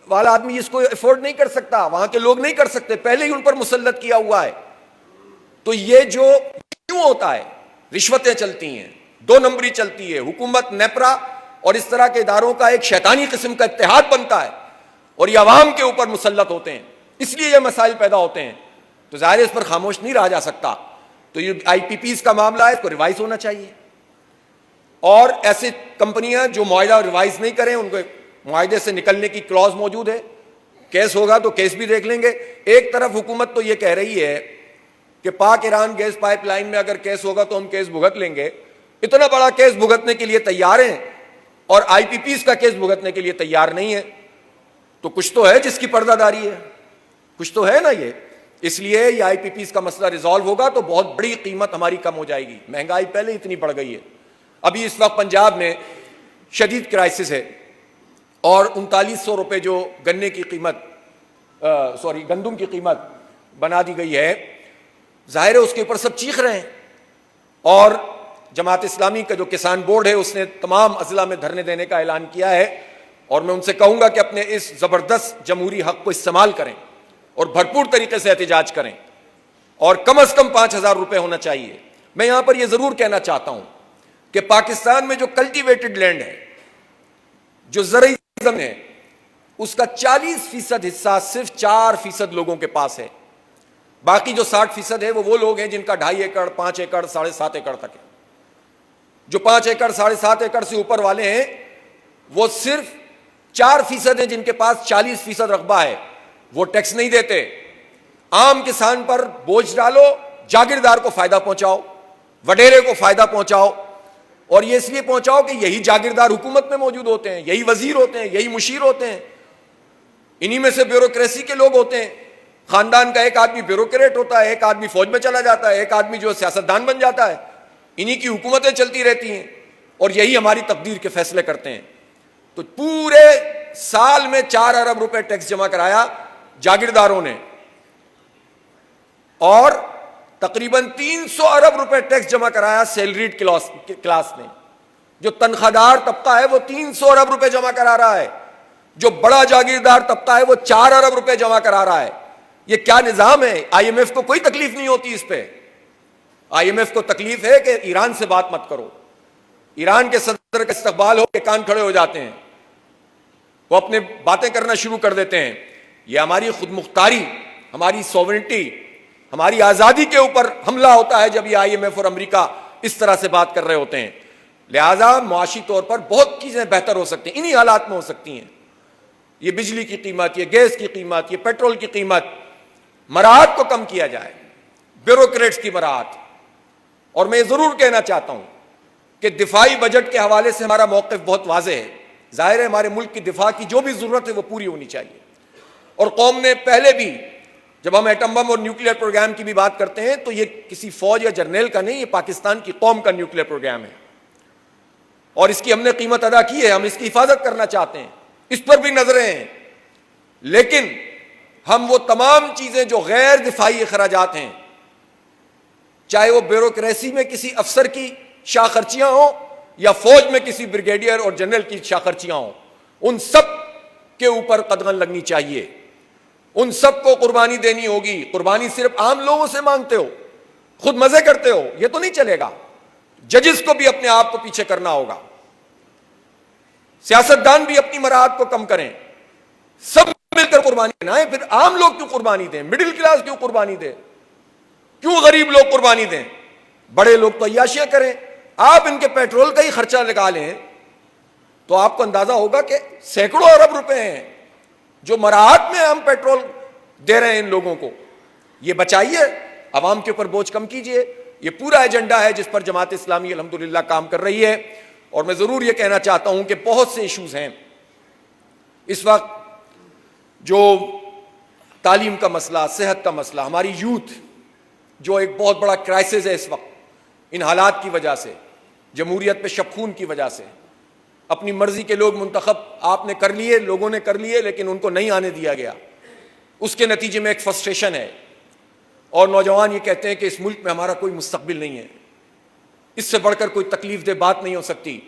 والا آدمی اس کو افورڈ نہیں کر سکتا، وہاں کے لوگ نہیں کر سکتے، پہلے ہی ان پر مسلط کیا ہوا ہے. تو یہ جو کیوں ہوتا ہے؟ رشوتیں چلتی ہیں، 2 نمبری چلتی ہے، حکومت، نیپرا اور اس طرح کے اداروں کا ایک شیطانی قسم کا اتحاد بنتا ہے اور یہ عوام کے اوپر مسلط ہوتے ہیں، اس لیے یہ مسائل پیدا ہوتے ہیں. تو ظاہر اس پر خاموش نہیں رہا جا سکتا. تو یہ IPPs کا معاملہ ہے، اس کو ریوائز ہونا چاہیے. اور ایسی کمپنیاں جو معاہدہ ریوائز نہیں کریں، ان کو معاہدے سے نکلنے کی کلوز موجود ہے، کیس ہوگا تو کیس بھی دیکھ لیں گے. ایک طرف حکومت تو یہ کہہ رہی ہے کہ پاک ایران گیس پائپ لائن میں اگر کیس ہوگا تو ہم کیس بھگت لیں گے. اتنا بڑا کیس بھگتنے کے لیے تیار ہیں اور IPPs کا کیس بھگتنے کے لیے تیار نہیں ہے. تو کچھ تو ہے جس کی پردہ داری ہے، کچھ تو ہے نا یہ. اس لیے یہ IPPs کا مسئلہ ریزالو ہوگا تو بہت بڑی قیمت ہماری کم ہو جائے گی. مہنگائی پہلے اتنی بڑھ گئی ہے. ابھی اس وقت پنجاب میں شدید کرائسس ہے اور 3900 روپے جو گنے کی قیمت گندم کی قیمت بنا دی گئی ہے. ظاہر ہے اس کے اوپر سب چیخ رہے ہیں، اور جماعت اسلامی کا جو کسان بورڈ ہے اس نے تمام اضلاع میں دھرنے دینے کا اعلان کیا ہے. اور میں ان سے کہوں گا کہ اپنے اس زبردست جمہوری حق کو استعمال کریں اور بھرپور طریقے سے احتجاج کریں، اور کم از کم 5000 روپے ہونا چاہیے. میں یہاں پر یہ ضرور کہنا چاہتا ہوں کہ پاکستان میں جو کلٹیویٹڈ لینڈ ہے، جو زرعی زمین ہے، اس کا 40% حصہ صرف 4% لوگوں کے پاس ہے. باقی جو 60% ہے وہ لوگ ہیں جن کا 2.5 ایکڑ 5 ایکڑ 7.5 ایکڑ تک ہے. جو 5 ایکڑ 7.5 ایکڑ سے اوپر والے ہیں وہ صرف 4% ہیں جن کے پاس 40% رقبہ ہے. وہ ٹیکس نہیں دیتے. عام کسان پر بوجھ ڈالو، جاگیردار کو فائدہ پہنچاؤ، وڈیرے کو فائدہ پہنچاؤ، اور یہ اس لیے پہنچاؤ کہ یہی جاگیردار حکومت میں موجود ہوتے ہیں، یہی وزیر ہوتے ہیں، یہی مشیر ہوتے ہیں، انہی میں سے بیوروکریسی کے لوگ ہوتے ہیں. خاندان کا ایک آدمی بیوروکریٹ ہوتا ہے، ایک آدمی فوج میں چلا جاتا ہے، ایک آدمی جو سیاستدان بن جاتا ہے. انہی کی حکومتیں چلتی رہتی ہیں اور یہی ہماری تقدیر کے فیصلے کرتے ہیں. تو پورے سال میں 4 ارب روپے ٹیکس جمع کرایا جاگیرداروں نے، اور تقریباً 300 ارب روپے ٹیکس جمع کرایا سیلریڈ کلاس نے. جو تنخواہ دار طبقہ ہے وہ 300 ارب روپے جمع کرا رہا ہے، جو بڑا جاگیردار طبقہ ہے وہ 4 ارب روپے جمع کرا رہا ہے. یہ کیا نظام ہے؟ آئی ایم ایف کو کوئی تکلیف نہیں ہوتی اس پہ. آئی ایم ایف کو تکلیف ہے کہ ایران سے بات مت کرو. ایران کے صدر کا استقبال ہو کے کان کھڑے ہو جاتے ہیں، وہ اپنے باتیں کرنا شروع کر دیتے ہیں. یہ ہماری خود مختاری، ہماری سوورنٹی، ہماری آزادی کے اوپر حملہ ہوتا ہے جب یہ آئی ایم ایف اور امریکہ اس طرح سے بات کر رہے ہوتے ہیں. لہذا معاشی طور پر بہت چیزیں بہتر ہو سکتی ہیں، انہی حالات میں ہو سکتی ہیں. یہ بجلی کی قیمت، یہ گیس کی قیمت، یہ پیٹرول کی قیمت، مراعات کو کم کیا جائے، بیوروکریٹس کی مراعات. اور میں یہ ضرور کہنا چاہتا ہوں کہ دفاعی بجٹ کے حوالے سے ہمارا موقف بہت واضح ہے. ظاہر ہے ہمارے ملک کی دفاع کی جو بھی ضرورت ہے وہ پوری ہونی چاہیے، اور قوم نے پہلے بھی، جب ہم ایٹم بم اور نیوکلیر پروگرام کی بھی بات کرتے ہیں تو یہ کسی فوج یا جرنیل کا نہیں، یہ پاکستان کی قوم کا نیوکلیر پروگرام ہے، اور اس کی ہم نے قیمت ادا کی ہے. ہم اس کی حفاظت کرنا چاہتے ہیں، اس پر بھی نظریں ہیں. لیکن ہم وہ تمام چیزیں جو غیر دفاعی اخراجات ہیں، چاہے وہ بیوروکریسی میں کسی افسر کی شاہ خرچیاں ہوں یا فوج میں کسی بریگیڈیئر اور جنرل کی شاہ خرچیاں ہوں، ان سب کے اوپر قدغن لگنی چاہیے. ان سب کو قربانی دینی ہوگی. قربانی صرف عام لوگوں سے مانگتے ہو، خود مزے کرتے ہو، یہ تو نہیں چلے گا. ججز کو بھی اپنے آپ کو پیچھے کرنا ہوگا، سیاستدان بھی اپنی مراعات کو کم کریں، سب مل کر قربانی دینا ہے. پھر عام لوگ کیوں قربانی دیں؟ مڈل کلاس کیوں قربانی دیں؟ کیوں غریب لوگ قربانی دیں؟ بڑے لوگ تو عیاشیاں کریں. آپ ان کے پیٹرول کا ہی خرچہ لگا لیں تو آپ کو اندازہ ہوگا کہ سینکڑوں ارب روپے ہیں جو مراعات میں ہم پیٹرول دے رہے ہیں ان لوگوں کو. یہ بچائیے، عوام کے اوپر بوجھ کم کیجیے. یہ پورا ایجنڈا ہے جس پر جماعت اسلامی الحمدللہ کام کر رہی ہے. اور میں ضرور یہ کہنا چاہتا ہوں کہ بہت سے ایشوز ہیں اس وقت، جو تعلیم کا مسئلہ، صحت کا مسئلہ، ہماری یوتھ جو ایک بہت بڑا کرائسس ہے اس وقت، ان حالات کی وجہ سے، جمہوریت پہ شب خون کی وجہ سے. اپنی مرضی کے لوگ منتخب آپ نے کر لیے، لوگوں نے کر لیے، لیکن ان کو نہیں آنے دیا گیا. اس کے نتیجے میں ایک فرسٹریشن ہے، اور نوجوان یہ کہتے ہیں کہ اس ملک میں ہمارا کوئی مستقبل نہیں ہے. اس سے بڑھ کر کوئی تکلیف دہ بات نہیں ہو سکتی.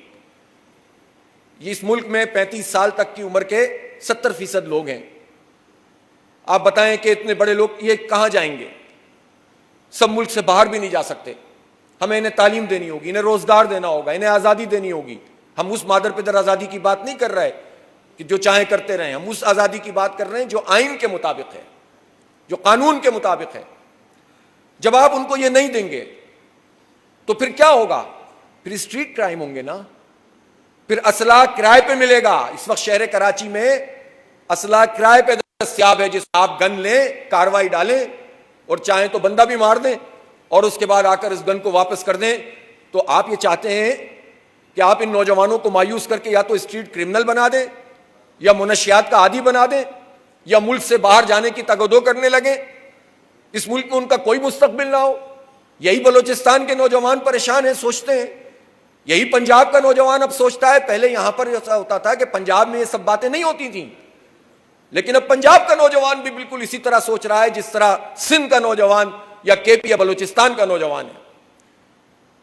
یہ اس ملک میں 35 سال تک کی عمر کے 70% لوگ ہیں. آپ بتائیں کہ اتنے بڑے لوگ یہ کہاں جائیں گے؟ سب ملک سے باہر بھی نہیں جا سکتے. ہمیں انہیں تعلیم دینی ہوگی، انہیں روزگار دینا ہوگا، انہیں آزادی دینی ہوگی. ہم اس مادر پدر آزادی کی بات نہیں کر رہے کہ جو چاہیں کرتے رہیں. ہم اس آزادی کی بات کر رہے ہیں جو آئین کے مطابق ہے، جو قانون کے مطابق ہے. جب آپ ان کو یہ نہیں دیں گے تو پھر کیا ہوگا؟ پھر اسٹریٹ کرائم ہوں گے نا، پھر اسلحہ کرائے پہ ملے گا. اس وقت شہر کراچی میں اسلحہ کرائے پہ دستیاب ہے، جس میں آپ گن لیں، کاروائی ڈالیں، اور چاہیں تو بندہ بھی مار دیں اور اس کے بعد آ کر اس گن کو واپس کر دیں. تو آپ یہ چاہتے ہیں کہ آپ ان نوجوانوں کو مایوس کر کے یا تو اسٹریٹ کرمنل بنا دیں، یا منشیات کا عادی بنا دیں، یا ملک سے باہر جانے کی تگ و دو کرنے لگیں، اس ملک میں ان کا کوئی مستقبل نہ ہو. یہی بلوچستان کے نوجوان پریشان ہیں، سوچتے ہیں. یہی پنجاب کا نوجوان اب سوچتا ہے. پہلے یہاں پر ایسا ہوتا تھا کہ پنجاب میں یہ سب باتیں نہیں ہوتی تھیں، لیکن اب پنجاب کا نوجوان بھی بالکل اسی طرح سوچ رہا ہے جس طرح سندھ کا نوجوان یا کے پی یا بلوچستان کا نوجوان ہے.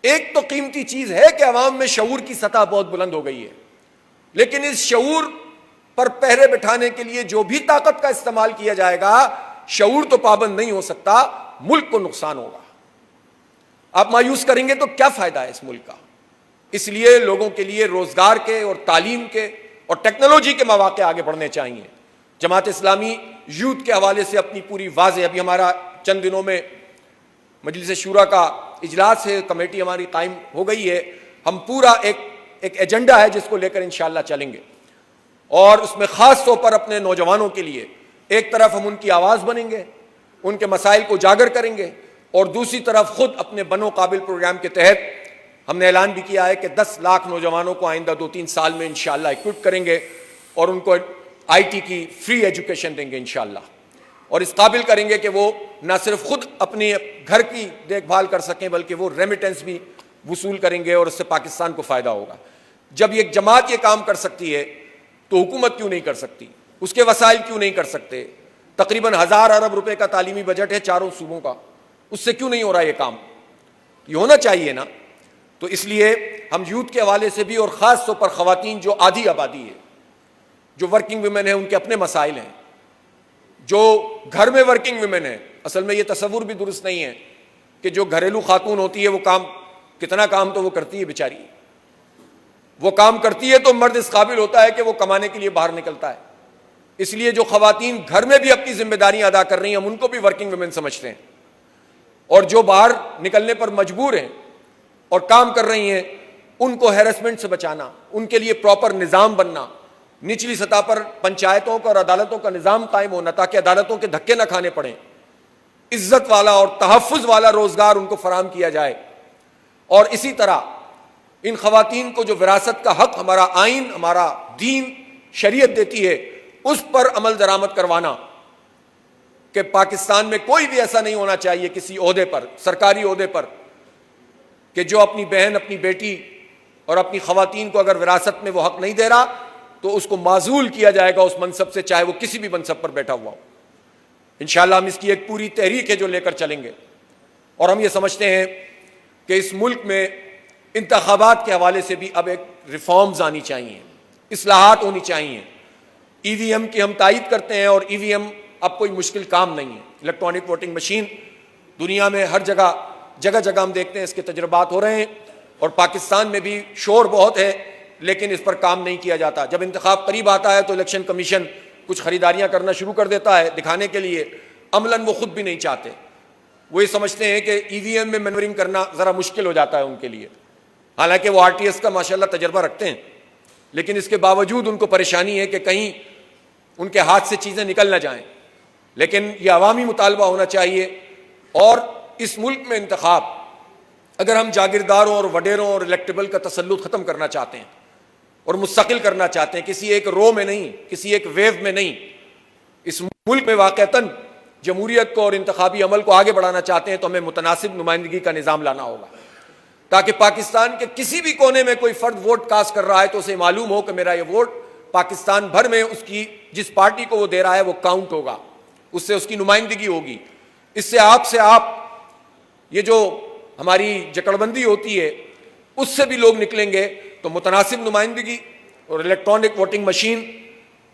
ایک تو قیمتی چیز ہے کہ عوام میں شعور کی سطح بہت بلند ہو گئی ہے، لیکن اس شعور پر پہرے بٹھانے کے لیے جو بھی طاقت کا استعمال کیا جائے گا، شعور تو پابند نہیں ہو سکتا، ملک کو نقصان ہوگا. آپ مایوس کریں گے تو کیا فائدہ ہے اس ملک کا؟ اس لیے لوگوں کے لیے روزگار کے اور تعلیم کے اور ٹیکنالوجی کے مواقع آگے بڑھنے چاہیے۔ جماعت اسلامی یوتھ کے حوالے سے اپنی پوری واضح، ابھی ہمارا چند دنوں میں مجلس شورا کا اجلاس ہے، کمیٹی ہماری قائم ہو گئی ہے، ہم پورا ایک ایجنڈا ہے جس کو لے کر انشاءاللہ چلیں گے، اور اس میں خاص طور پر اپنے نوجوانوں کے لیے ایک طرف ہم ان کی آواز بنیں گے، ان کے مسائل کو اجاگر کریں گے، اور دوسری طرف خود اپنے بنو قابل پروگرام کے تحت ہم نے اعلان بھی کیا ہے کہ 10 لاکھ نوجوانوں کو آئندہ 2-3 سال میں انشاءاللہ اکوپ کریں گے، اور ان کو آئی ٹی کی فری ایجوکیشن دیں گے انشاءاللہ، اور اس قابل کریں گے کہ وہ نہ صرف خود اپنی گھر کی دیکھ بھال کر سکیں بلکہ وہ ریمیٹنس بھی وصول کریں گے، اور اس سے پاکستان کو فائدہ ہوگا۔ جب ایک جماعت یہ کام کر سکتی ہے تو حکومت کیوں نہیں کر سکتی؟ اس کے وسائل کیوں نہیں کر سکتے؟ تقریباً 1000 ارب روپے کا تعلیمی بجٹ ہے چاروں صوبوں کا، اس سے کیوں نہیں ہو رہا یہ کام؟ یہ ہونا چاہیے نا۔ تو اس لیے ہم یوتھ کے حوالے سے بھی، اور خاص طور پر خواتین جو آدھی آبادی ہے، جو ورکنگ ویمن ہیں، ان کے اپنے مسائل ہیں، جو گھر میں ورکنگ ویمن ہیں، اصل میں یہ تصور بھی درست نہیں ہے کہ جو گھریلو خاتون ہوتی ہے وہ کتنا کام تو وہ کرتی ہے بیچاری، وہ کام کرتی ہے تو مرد اس قابل ہوتا ہے کہ وہ کمانے کے لیے باہر نکلتا ہے۔ اس لیے جو خواتین گھر میں بھی اپنی ذمہ داریاں ادا کر رہی ہیں ہم ان کو بھی ورکنگ ویمن سمجھتے ہیں، اور جو باہر نکلنے پر مجبور ہیں اور کام کر رہی ہیں ان کو ہیرسمنٹ سے بچانا، ان کے لیے پراپر نظام بننا، نچلی سطح پر پنچایتوں کا اور عدالتوں کا نظام قائم ہونا تاکہ عدالتوں کے دھکے نہ کھانے پڑیں، عزت والا اور تحفظ والا روزگار ان کو فراہم کیا جائے، اور اسی طرح ان خواتین کو جو وراثت کا حق ہمارا آئین، ہمارا دین، شریعت دیتی ہے اس پر عمل درآمد کروانا، کہ پاکستان میں کوئی بھی ایسا نہیں ہونا چاہیے کسی عہدے پر، سرکاری عہدے پر، کہ جو اپنی بہن، اپنی بیٹی اور اپنی خواتین کو اگر وراثت میں وہ حق نہیں دے رہا تو اس کو معزول کیا جائے گا اس منصب سے، چاہے وہ کسی بھی منصب پر بیٹھا ہوا ہو۔ انشاءاللہ ہم اس کی ایک پوری تحریک ہے جو لے کر چلیں گے، اور ہم یہ سمجھتے ہیں کہ اس ملک میں انتخابات کے حوالے سے بھی اب ایک ریفارمز آنی چاہیے، اصلاحات ہونی چاہیے۔ ای وی ایم کی ہم تائید کرتے ہیں، اور ای وی ایم اب کوئی مشکل کام نہیں ہے۔ الیکٹرانک ووٹنگ مشین دنیا میں ہر جگہ جگہ ہم دیکھتے ہیں اس کے تجربات ہو رہے ہیں، اور پاکستان میں بھی شور بہت ہے لیکن اس پر کام نہیں کیا جاتا۔ جب انتخاب قریب آتا ہے تو الیکشن کمیشن کچھ خریداریاں کرنا شروع کر دیتا ہے دکھانے کے لیے، عملاً وہ خود بھی نہیں چاہتے، وہ یہ سمجھتے ہیں کہ ای وی ایم میں مینورنگ کرنا ذرا مشکل ہو جاتا ہے ان کے لیے، حالانکہ وہ آر ٹی ایس کا ماشاءاللہ تجربہ رکھتے ہیں، لیکن اس کے باوجود ان کو پریشانی ہے کہ کہیں ان کے ہاتھ سے چیزیں نکل نہ جائیں۔ لیکن یہ عوامی مطالبہ ہونا چاہیے، اور اس ملک میں انتخاب اگر ہم جاگیرداروں اور وڈیروں اور الیکٹیبل کا تسلط ختم کرنا چاہتے ہیں اور مستقل کرنا چاہتے ہیں، کسی ایک رو میں نہیں، کسی ایک ویو میں نہیں، اس ملک میں واقعتاً جمہوریت کو اور انتخابی عمل کو آگے بڑھانا چاہتے ہیں تو ہمیں متناسب نمائندگی کا نظام لانا ہوگا، تاکہ پاکستان کے کسی بھی کونے میں کوئی فرد ووٹ کاسٹ کر رہا ہے تو اسے معلوم ہو کہ میرا یہ ووٹ پاکستان بھر میں اس کی جس پارٹی کو وہ دے رہا ہے وہ کاؤنٹ ہوگا، اس سے اس کی نمائندگی ہوگی۔ اس سے آپ یہ جو ہماری جکڑ بندی ہوتی ہے اس سے بھی لوگ نکلیں گے، تو متناسب نمائندگی اور الیکٹرانک ووٹنگ مشین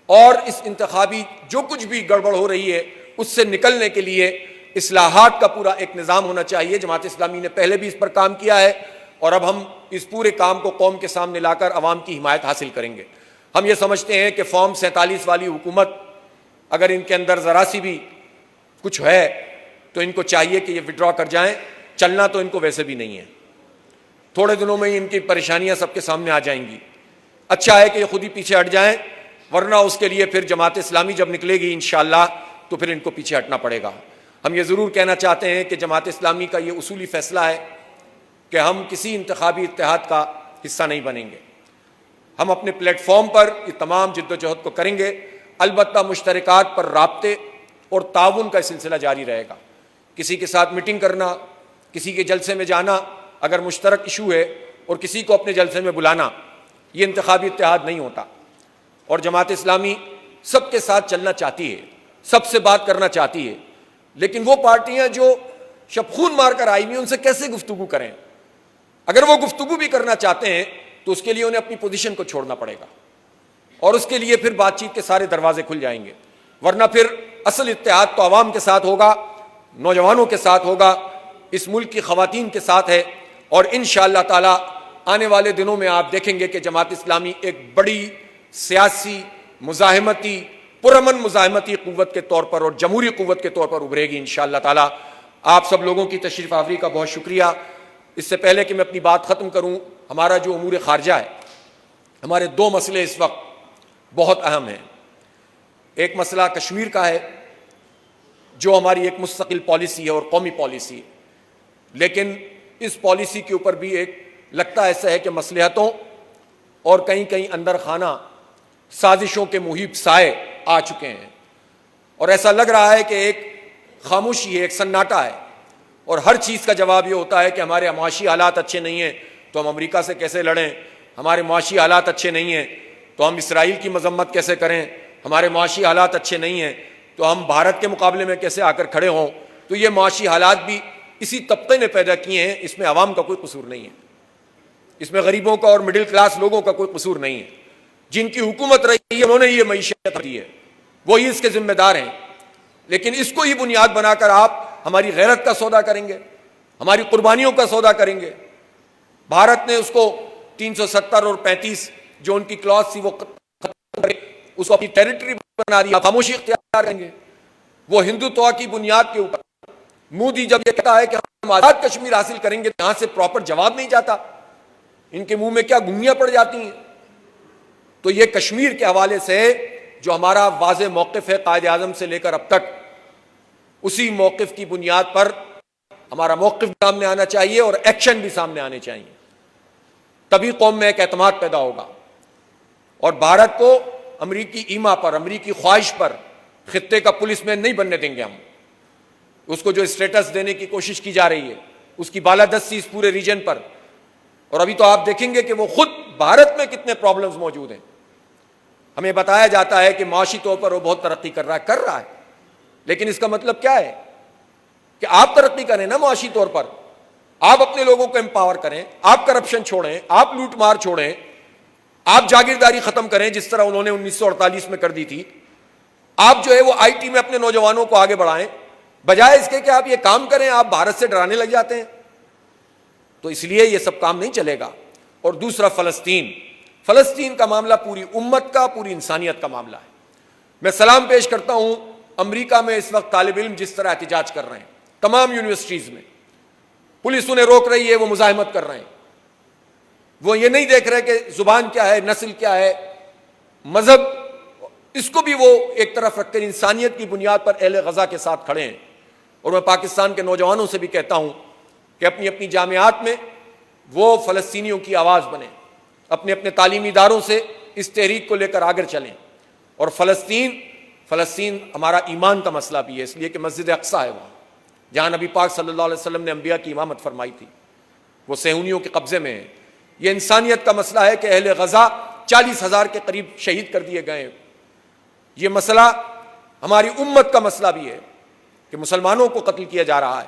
اور اس انتخابی جو کچھ بھی گڑبڑ ہو رہی ہے اس سے نکلنے کے لیے اصلاحات کا پورا ایک نظام ہونا چاہیے۔ جماعت اسلامی نے پہلے بھی اس پر کام کیا ہے، اور اب ہم اس پورے کام کو قوم کے سامنے لا کر عوام کی حمایت حاصل کریں گے۔ ہم یہ سمجھتے ہیں کہ فارم 47 والی حکومت اگر ان کے اندر ذرا سی بھی کچھ ہے تو ان کو چاہیے کہ یہ وڈرا کر جائیں، چلنا تو ان کو ویسے بھی نہیں ہے، تھوڑے دنوں میں ہی ان کی پریشانیاں سب کے سامنے آ جائیں گی۔ اچھا ہے کہ یہ خود ہی پیچھے ہٹ جائیں، ورنہ اس کے لیے پھر جماعت اسلامی جب نکلے گی انشاءاللہ تو پھر ان کو پیچھے ہٹنا پڑے گا۔ ہم یہ ضرور کہنا چاہتے ہیں کہ جماعت اسلامی کا یہ اصولی فیصلہ ہے کہ ہم کسی انتخابی اتحاد کا حصہ نہیں بنیں گے، ہم اپنے پلیٹ فارم پر یہ تمام جد و جہد کو کریں گے، البتہ مشترکات پر رابطے اور تعاون کا سلسلہ جاری رہے گا۔ کسی کے ساتھ میٹنگ کرنا، کسی کے جلسے میں جانا اگر مشترک ایشو ہے اور کسی کو اپنے جلسے میں بلانا، یہ انتخابی اتحاد نہیں ہوتا۔ اور جماعت اسلامی سب کے ساتھ چلنا چاہتی ہے، سب سے بات کرنا چاہتی ہے، لیکن وہ پارٹیاں جو شبخون مار کر آئی ہوئی ان سے کیسے گفتگو کریں؟ اگر وہ گفتگو بھی کرنا چاہتے ہیں تو اس کے لیے انہیں اپنی پوزیشن کو چھوڑنا پڑے گا، اور اس کے لیے پھر بات چیت کے سارے دروازے کھل جائیں گے، ورنہ پھر اصل اتحاد تو عوام کے ساتھ ہوگا، نوجوانوں کے ساتھ ہوگا، اس ملک کی خواتین کے ساتھ ہے، اور انشاءاللہ تعالی آنے والے دنوں میں آپ دیکھیں گے کہ جماعت اسلامی ایک بڑی سیاسی مزاحمتی پرامن مزاحمتی قوت کے طور پر اور جمہوری قوت کے طور پر ابھرے گی انشاءاللہ تعالی۔ آپ سب لوگوں کی تشریف آوری کا بہت شکریہ۔ اس سے پہلے کہ میں اپنی بات ختم کروں، ہمارا جو امور خارجہ ہے، ہمارے دو مسئلے اس وقت بہت اہم ہیں۔ ایک مسئلہ کشمیر کا ہے جو ہماری ایک مستقل پالیسی ہے اور قومی پالیسی ہے، لیکن اس پالیسی کے اوپر بھی ایک لگتا ایسا ہے کہ مصلحتوں اور کہیں کہیں اندر خانہ سازشوں کے محیط سائے آ چکے ہیں، اور ایسا لگ رہا ہے کہ ایک خاموشی ہے، ایک سناٹا ہے، اور ہر چیز کا جواب یہ ہوتا ہے کہ ہمارے معاشی حالات اچھے نہیں ہیں تو ہم امریکہ سے کیسے لڑیں، ہمارے معاشی حالات اچھے نہیں ہیں تو ہم اسرائیل کی مذمت کیسے کریں، ہمارے معاشی حالات اچھے نہیں ہیں تو ہم بھارت کے مقابلے میں کیسے آ کر کھڑے ہوں۔ تو یہ معاشی حالات بھی اسی طبقے نے پیدا کیے ہیں، اس میں عوام کا کوئی قصور نہیں ہے، اس میں غریبوں کا اور مڈل کلاس لوگوں کا کوئی قصور نہیں ہے۔ جن کی حکومت رہی ہے انہوں نے یہ معیشت دی ہے، وہی اس کے ذمہ دار ہیں، لیکن اس کو ہی بنیاد بنا کر آپ ہماری غیرت کا سودا کریں گے، ہماری قربانیوں کا سودا کریں گے۔ بھارت نے اس کو 370 اور 35 جو ان کی کلاس تھی وہ ختم کرے، اس کو اپنی ٹیریٹری بنا دیا، خاموشی اختیار کریں گے۔ وہ ہندوتوا کی بنیاد کے اوپر مودی جب یہ کہتا ہے کہ ہم آزاد کشمیر حاصل کریں گے، یہاں سے پراپر جواب نہیں جاتا، ان کے منہ میں کیا گنگیاں پڑ جاتی ہیں۔ تو یہ کشمیر کے حوالے سے جو ہمارا واضح موقف ہے قائد اعظم سے لے کر اب تک، اسی موقف کی بنیاد پر ہمارا موقف سامنے آنا چاہیے اور ایکشن بھی سامنے آنے چاہیے، تبھی قوم میں ایک اعتماد پیدا ہوگا۔ اور بھارت کو امریکی ایما پر، امریکی خواہش پر خطے کا پولیس مین نہیں بننے دیں گے ہم۔ اس کو جو اسٹیٹس دینے کی کوشش کی جا رہی ہے، اس کی بالادستی اس پورے ریجن پر، اور ابھی تو آپ دیکھیں گے کہ وہ خود بھارت میں کتنے پرابلمز موجود ہیں۔ ہمیں بتایا جاتا ہے کہ معاشی طور پر وہ بہت ترقی کر رہا ہے، لیکن اس کا مطلب کیا ہے کہ آپ ترقی کریں نا معاشی طور پر، آپ اپنے لوگوں کو امپاور کریں، آپ کرپشن چھوڑیں، آپ لوٹ مار چھوڑیں، آپ جاگیرداری ختم کریں جس طرح انہوں نے 1948 میں کر دی تھی، آپ جو ہے وہ آئی ٹی میں اپنے نوجوانوں کو آگے بڑھائیں، بجائے اس کے کہ آپ یہ کام کریں آپ بھارت سے ڈرانے لگ جاتے ہیں۔ تو اس لیے یہ سب کام نہیں چلے گا۔ اور دوسرا فلسطین کا معاملہ پوری امت کا، پوری انسانیت کا معاملہ ہے۔ میں سلام پیش کرتا ہوں امریکہ میں اس وقت طالب علم جس طرح احتجاج کر رہے ہیں، تمام یونیورسٹیز میں پولیس انہیں روک رہی ہے، وہ مزاحمت کر رہے ہیں، وہ یہ نہیں دیکھ رہے کہ زبان کیا ہے، نسل کیا ہے، مذہب، اس کو بھی وہ ایک طرف رکھ کر انسانیت کی بنیاد پر اہل غزہ کے ساتھ کھڑے ہیں۔ اور میں پاکستان کے نوجوانوں سے بھی کہتا ہوں کہ اپنی اپنی جامعات میں وہ فلسطینیوں کی آواز بنیں، اپنے اپنے تعلیمی اداروں سے اس تحریک کو لے کر آگے چلیں۔ اور فلسطین ہمارا ایمان کا مسئلہ بھی ہے، اس لیے کہ مسجد اقصیٰ ہے وہاں، جہاں نبی پاک صلی اللہ علیہ وسلم نے انبیاء کی امامت فرمائی تھی، وہ صہیونیوں کے قبضے میں ہے۔ یہ انسانیت کا مسئلہ ہے کہ اہل غزہ 40,000 کے قریب شہید کر دیے گئے۔ یہ مسئلہ ہماری امت کا مسئلہ بھی ہے کہ مسلمانوں کو قتل کیا جا رہا ہے،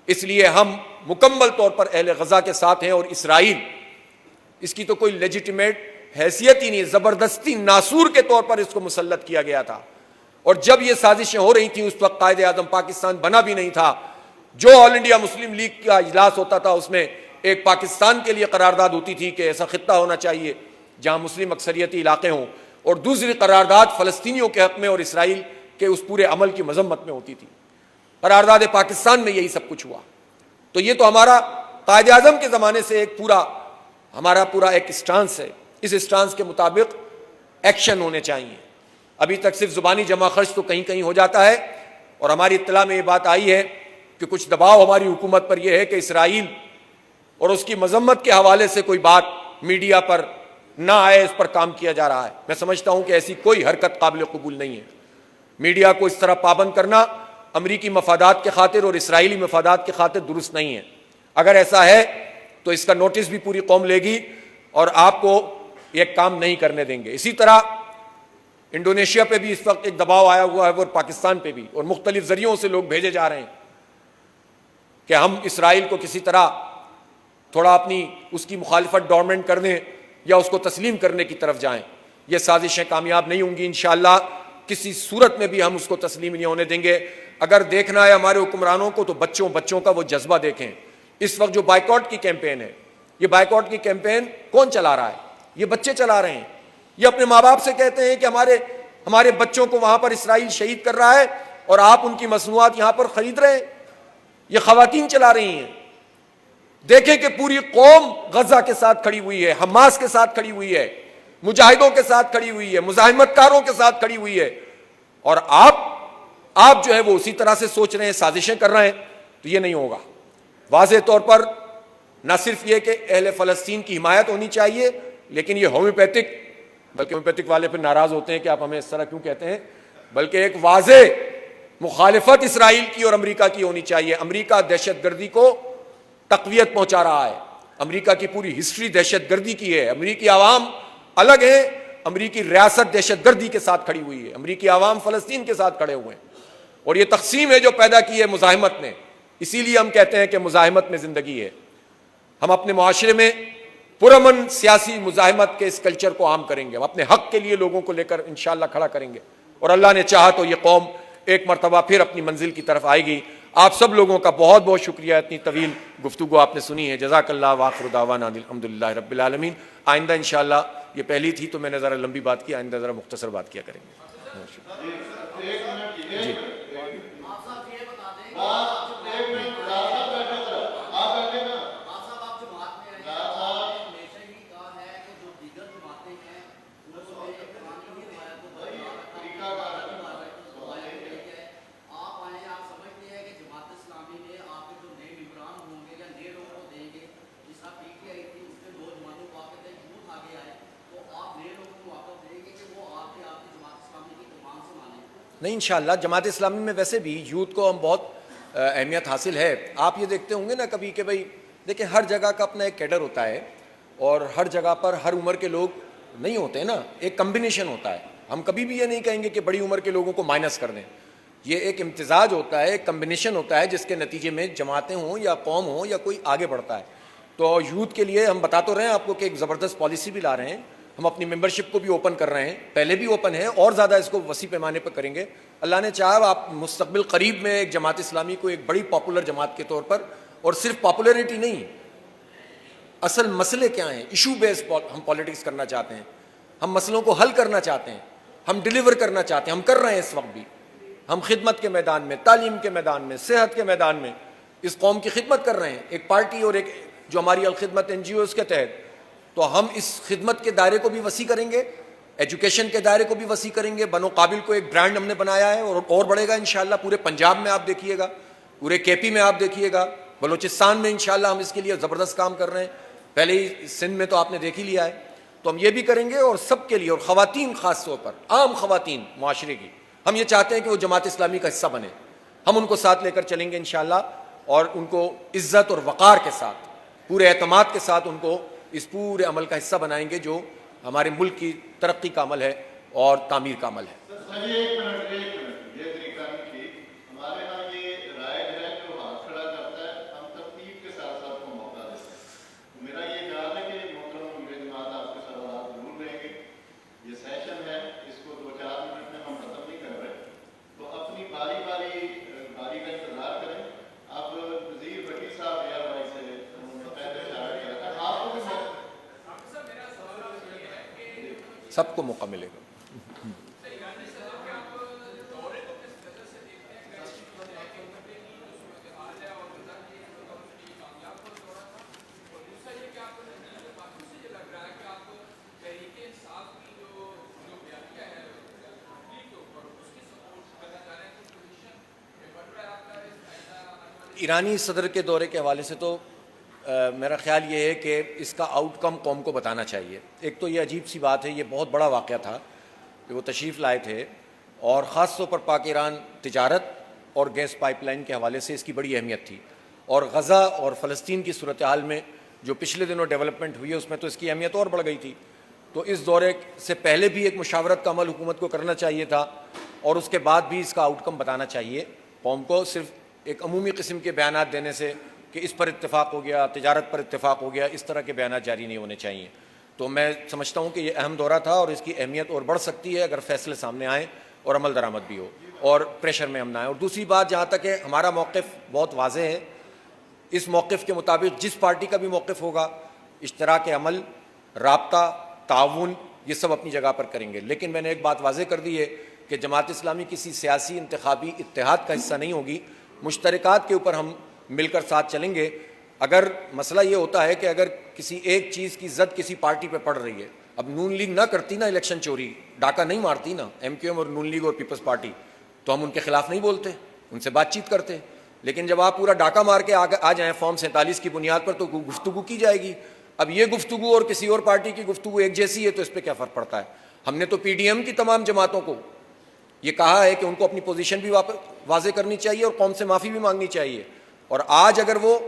اس لیے ہم مکمل طور پر اہل غزہ کے ساتھ ہیں۔ اور اسرائیل، اس کی تو کوئی لیجیٹیمیٹ حیثیت ہی نہیں، زبردستی ناسور کے طور پر اس کو مسلط کیا گیا تھا۔ اور جب یہ سازشیں ہو رہی تھیں اس وقت قائد اعظم پاکستان بنا بھی نہیں تھا۔ جو آل انڈیا مسلم لیگ کا اجلاس ہوتا تھا اس میں ایک پاکستان کے لیے قرارداد ہوتی تھی کہ ایسا خطہ ہونا چاہیے جہاں مسلم اکثریتی علاقے ہوں، اور دوسری قرارداد فلسطینیوں کے حق میں اور اسرائیل کے اس پورے عمل کی مذمت میں ہوتی تھی۔ قرارداد پاکستان میں یہی سب کچھ ہوا۔ تو یہ تو ہمارا قائد اعظم کے زمانے سے ہمارا پورا ایک اسٹانس ہے، اس اسٹانس کے مطابق ایکشن ہونے چاہیے۔ ابھی تک صرف زبانی جمع خرچ تو کہیں کہیں ہو جاتا ہے، اور ہماری اطلاع میں یہ بات آئی ہے کہ کچھ دباؤ ہماری حکومت پر یہ ہے کہ اسرائیل اور اس کی مذمت کے حوالے سے کوئی بات میڈیا پر نہ آئے، اس پر کام کیا جا رہا ہے۔ میں سمجھتا ہوں کہ ایسی کوئی حرکت قابل قبول نہیں ہے۔ میڈیا کو اس طرح پابند کرنا امریکی مفادات کے خاطر اور اسرائیلی مفادات کے خاطر درست نہیں ہے۔ اگر ایسا ہے تو اس کا نوٹس بھی پوری قوم لے گی اور آپ کو یہ کام نہیں کرنے دیں گے۔ اسی طرح انڈونیشیا پہ بھی اس وقت ایک دباؤ آیا ہوا ہے، اور پاکستان پہ بھی، اور مختلف ذریعوں سے لوگ بھیجے جا رہے ہیں کہ ہم اسرائیل کو کسی طرح تھوڑا اپنی اس کی مخالفت ڈورمنٹ کر دیں یا اس کو تسلیم کرنے کی طرف جائیں۔ یہ سازشیں کامیاب نہیں ہوں گی انشاءاللہ۔ کسی صورت میں بھی ہم اس کو تسلیم نہیں ہونے دیں گے۔ اگر دیکھنا ہے ہمارے حکمرانوں کو تو بچوں کا وہ جذبہ دیکھیں۔ اس وقت جو بائیکاٹ کی کیمپین ہے، یہ بائیکاٹ کی کیمپین کون چلا رہا ہے؟ یہ بچے چلا رہے ہیں۔ یہ اپنے ماں باپ سے کہتے ہیں کہ ہمارے بچوں کو وہاں پر اسرائیل شہید کر رہا ہے اور آپ ان کی مصنوعات یہاں پر خرید رہے ہیں۔ یہ خواتین چلا رہی ہیں۔ دیکھیں کہ پوری قوم غزہ کے ساتھ کھڑی ہوئی ہے، حماس کے ساتھ کھڑی ہوئی ہے، مجاہدوں کے ساتھ کھڑی ہوئی ہے، مزاحمت کاروں کے ساتھ کھڑی ہوئی ہے، اور آپ جو ہے وہ اسی طرح سے سوچ رہے ہیں، سازشیں کر رہے ہیں۔ تو یہ نہیں ہوگا۔ واضح طور پر نہ صرف یہ کہ اہل فلسطین کی حمایت ہونی چاہیے، لیکن یہ ہومیوپیتھک، بلکہ ہومیوپیتھک والے پھر ناراض ہوتے ہیں کہ آپ ہمیں اس طرح کیوں کہتے ہیں، بلکہ ایک واضح مخالفت اسرائیل کی اور امریکہ کی ہونی چاہیے۔ امریکہ دہشت گردی کو تقویت پہنچا رہا ہے۔ امریکہ کی پوری ہسٹری دہشت گردی کی ہے۔ امریکی عوام الگ ہے، امریکی ریاست دہشت گردی کے ساتھ کھڑی ہوئی ہے، امریکی عوام فلسطین کے ساتھ کھڑے ہوئے ہیں، اور یہ تقسیم ہے جو پیدا کی ہے مزاحمت نے۔ اسی لیے ہم کہتے ہیں کہ مزاحمت میں زندگی ہے۔ ہم اپنے معاشرے میں پرامن سیاسی مزاحمت کے اس کلچر کو عام کریں گے، ہم اپنے حق کے لیے لوگوں کو لے کر انشاءاللہ کھڑا کریں گے، اور اللہ نے چاہا تو یہ قوم ایک مرتبہ پھر اپنی منزل کی طرف آئے گی۔ آپ سب لوگوں کا بہت بہت شکریہ، اتنی طویل گفتگو آپ نے سنی ہے۔ جزاک اللہ، وآخر دعوانا الحمدللہ رب العالمین۔ آئندہ انشاءاللہ، یہ پہلی تھی تو میں نے ذرا لمبی بات کی، آئندہ ذرا مختصر بات کیا کریں گے۔ جی نہیں، انشاءاللہ جماعت اسلامی میں ویسے بھی یوتھ کو ہم بہت اہمیت حاصل ہے۔ آپ یہ دیکھتے ہوں گے نا کبھی کہ بھائی دیکھیں ہر جگہ کا اپنا ایک کیڈر ہوتا ہے، اور ہر جگہ پر ہر عمر کے لوگ نہیں ہوتے نا، ایک کمبینیشن ہوتا ہے۔ ہم کبھی بھی یہ نہیں کہیں گے کہ بڑی عمر کے لوگوں کو مائنس کر دیں، یہ ایک امتزاج ہوتا ہے، ایک کمبینیشن ہوتا ہے، جس کے نتیجے میں جماعتیں ہوں یا قوم ہوں یا کوئی آگے بڑھتا ہے۔ تو یوتھ کے لیے ہم بتا تو رہے ہیں آپ کو کہ ایک زبردست پالیسی بھی لا رہے ہیں، ہم اپنی ممبرشپ کو بھی اوپن کر رہے ہیں، پہلے بھی اوپن ہے اور زیادہ اس کو وسیع پیمانے پر کریں گے۔ اللہ نے چاہا آپ مستقبل قریب میں ایک جماعت اسلامی کو ایک بڑی پاپولر جماعت کے طور پر، اور صرف پاپولرٹی نہیں، اصل مسئلے کیا ہیں، ایشو بیس ہم پالیٹکس کرنا چاہتے ہیں، ہم مسئلوں کو حل کرنا چاہتے ہیں، ہم ڈیلیور کرنا چاہتے ہیں، ہم کر رہے ہیں اس وقت بھی۔ ہم خدمت کے میدان میں، تعلیم کے میدان میں، صحت کے میدان میں اس قوم کی خدمت کر رہے ہیں، ایک پارٹی اور ایک جو ہماری الخدمت NGOs کے تحت۔ تو ہم اس خدمت کے دائرے کو بھی وسیع کریں گے، ایجوکیشن کے دائرے کو بھی وسیع کریں گے۔ بنو قابل کو ایک برانڈ ہم نے بنایا ہے، اور بڑھے گا انشاءاللہ۔ پورے پنجاب میں آپ دیکھیے گا، پورے KP میں آپ دیکھیے گا، بلوچستان میں انشاءاللہ ہم اس کے لیے زبردست کام کر رہے ہیں، پہلے ہی سندھ میں تو آپ نے دیکھ ہی لیا ہے۔ تو ہم یہ بھی کریں گے، اور سب کے لیے، اور خواتین خاص طور پر، عام خواتین معاشرے کی، ہم یہ چاہتے ہیں کہ وہ جماعت اسلامی کا حصہ بنے۔ ہم ان کو ساتھ لے کر چلیں گے انشاءاللہ، اور ان کو عزت اور وقار کے ساتھ، پورے اعتماد کے ساتھ ان کو اس پورے عمل کا حصہ بنائیں گے جو ہمارے ملک کی ترقی کا عمل ہے اور تعمیر کا عمل ہے۔ سب کو موقع ملے گا۔ ایرانی صدر کے دورے کے حوالے سے تو میرا خیال یہ ہے کہ اس کا آؤٹ کم قوم کو بتانا چاہیے۔ ایک تو یہ عجیب سی بات ہے، یہ بہت بڑا واقعہ تھا کہ وہ تشریف لائے تھے، اور خاص طور پر پاک ایران تجارت اور گیس پائپ لائن کے حوالے سے اس کی بڑی اہمیت تھی، اور غزہ اور فلسطین کی صورتحال میں جو پچھلے دنوں ڈیولپمنٹ ہوئی ہے اس میں تو اس کی اہمیت اور بڑھ گئی تھی۔ تو اس دورے سے پہلے بھی ایک مشاورت کا عمل حکومت کو کرنا چاہیے تھا، اور اس کے بعد بھی اس کا آؤٹ کم بتانا چاہیے قوم کو۔ صرف ایک عمومی قسم کے بیانات دینے سے کہ اس پر اتفاق ہو گیا، تجارت پر اتفاق ہو گیا، اس طرح کے بیانات جاری نہیں ہونے چاہیے۔ تو میں سمجھتا ہوں کہ یہ اہم دورہ تھا، اور اس کی اہمیت اور بڑھ سکتی ہے اگر فیصلے سامنے آئیں اور عمل درآمد بھی ہو اور پریشر میں ہم نہ آئیں. اور دوسری بات جہاں تک ہے ہمارا موقف بہت واضح ہے. اس موقف کے مطابق جس پارٹی کا بھی موقف ہوگا اشتراک عمل، رابطہ، تعاون یہ سب اپنی جگہ پر کریں گے. لیکن میں نے ایک بات واضح کر دی ہے کہ جماعت اسلامی کسی سیاسی انتخابی اتحاد کا حصہ نہیں ہوگی. مشترکات کے اوپر ہم مل کر ساتھ چلیں گے. اگر مسئلہ یہ ہوتا ہے کہ اگر کسی ایک چیز کی زد کسی پارٹی پہ پڑ رہی ہے، اب نون لیگ نہ کرتی نا الیکشن چوری، ڈاکہ نہیں مارتی نا ایم کیو ایم اور نون لیگ اور پیپلز پارٹی، تو ہم ان کے خلاف نہیں بولتے، ان سے بات چیت کرتے. لیکن جب آپ پورا ڈاکہ مار کے آ جائیں فارم 47 کی بنیاد پر تو گفتگو کی جائے گی. اب یہ گفتگو اور کسی اور پارٹی کی گفتگو ایک جیسی ہے تو اس پہ کیا فرق پڑتا ہے؟ ہم نے تو پی ڈی ایم کی تمام جماعتوں کو یہ کہا ہے کہ ان کو اپنی پوزیشن بھی واضح کرنی چاہیے اور قوم سے معافی بھی مانگنی چاہیے. اور آج اگر وہ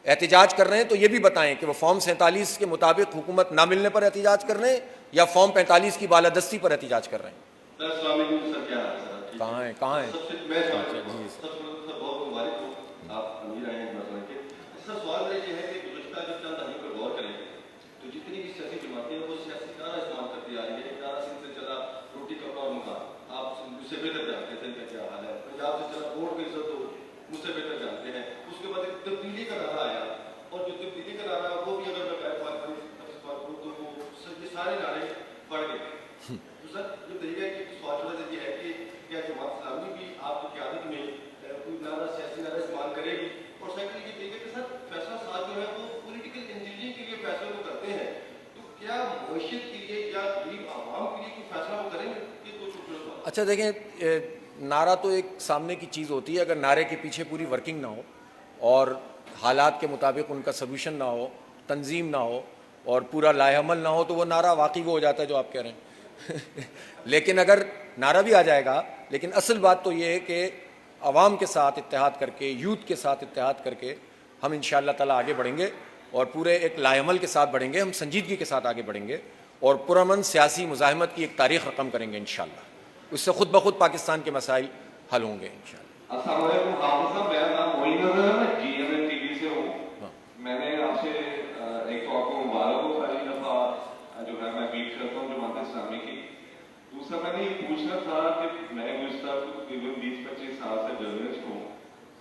احتجاج کر رہے ہیں تو یہ بھی بتائیں کہ وہ فارم 47 کے مطابق حکومت نہ ملنے پر احتجاج کر رہے ہیں یا فارم 45 کی بالادستی پر احتجاج کر رہے ہیں. السلام علیکم سر، کیا حال ہے؟ کہاں ہیں کہاں ہیں؟ آپ امیر آئے ہیں مسئلہ کے. سر سوال یہ ہے کہ گزشتہ جب چند دہائیوں پر غور کریں تو جتنی بھی سیاسی جماعتیں ہیں وہ سیاسی نعرہ استعمال کرتی آ رہی ہے. ایک نعرہ سندھ سے چلا روٹی کپڑا اور مکان، آپ مجھ سے بہتر جانتے ہیں سندھ کا کیا حال ہے. پنجاب سے چلا ووٹ کی عزت ہو، مجھ سے بہتر جانتے ہیں. اس کے بعد ایک تبدیلی کا نعرہ آیا اور جو تبدیلی کا نعرہ وہ بھی اگر میں سوال کروں تو وہ یہ سارے نعرے بڑھ گئے. تو سر جو طریقہ ہے کہ سوال یہ ہے کہ کیا جماعت اسلامی بھی آپ کی قیادت میں کوئی نعرہ سیاسی نعرہ استعمال کرے گی؟ اور سیکنڈ یہ طریقہ کہ سر فیصلہ ساز جو ہے وہ پولیٹیکل انجینئرنگ کے لیے فیصلے وہ کرتے ہیں، تو کیا معیشت کے لیے یا غریب عوام کے لیے کوئی فیصلہ وہ کریں گے؟ یہ دو چھوٹے سوال. اچھا دیکھیں، نعرہ تو ایک سامنے کی چیز ہوتی ہے. اگر نعرے کے پیچھے پوری ورکنگ نہ ہو اور حالات کے مطابق ان کا سلوشن نہ ہو، تنظیم نہ ہو اور پورا لائحہ عمل نہ ہو تو وہ نعرہ واقعی وہ ہو جاتا ہے جو آپ کہہ رہے ہیں. لیکن اگر نعرہ بھی آ جائے گا، لیکن اصل بات تو یہ ہے کہ عوام کے ساتھ اتحاد کر کے، یوتھ کے ساتھ اتحاد کر کے ہم انشاءاللہ تعالیٰ آگے بڑھیں گے اور پورے ایک لائحہ عمل کے ساتھ بڑھیں گے. ہم سنجیدگی کے ساتھ آگے بڑھیں گے اور پرامن سیاسی مزاحمت کی ایک تاریخ رقم کریں گے انشاءاللہ. اس سے خود بخود پاکستان کے مسائل حل ہوں گے انشاءاللہ. السلام علیکم حافظ صاحب، میں نام موین نظر ہے، G M N T V سے ہوں. میں نے آپ سے ایک تو آپ کو مبارک ہو، پہلی دفعہ جو ہے میں بیٹ کرتا ہوں جماعت اسلامی کی. دوسرا میں نے یہ پوچھنا تھا کہ میں گزشتہ تقریباً 20-25 سال سے جرنلسٹ ہوں.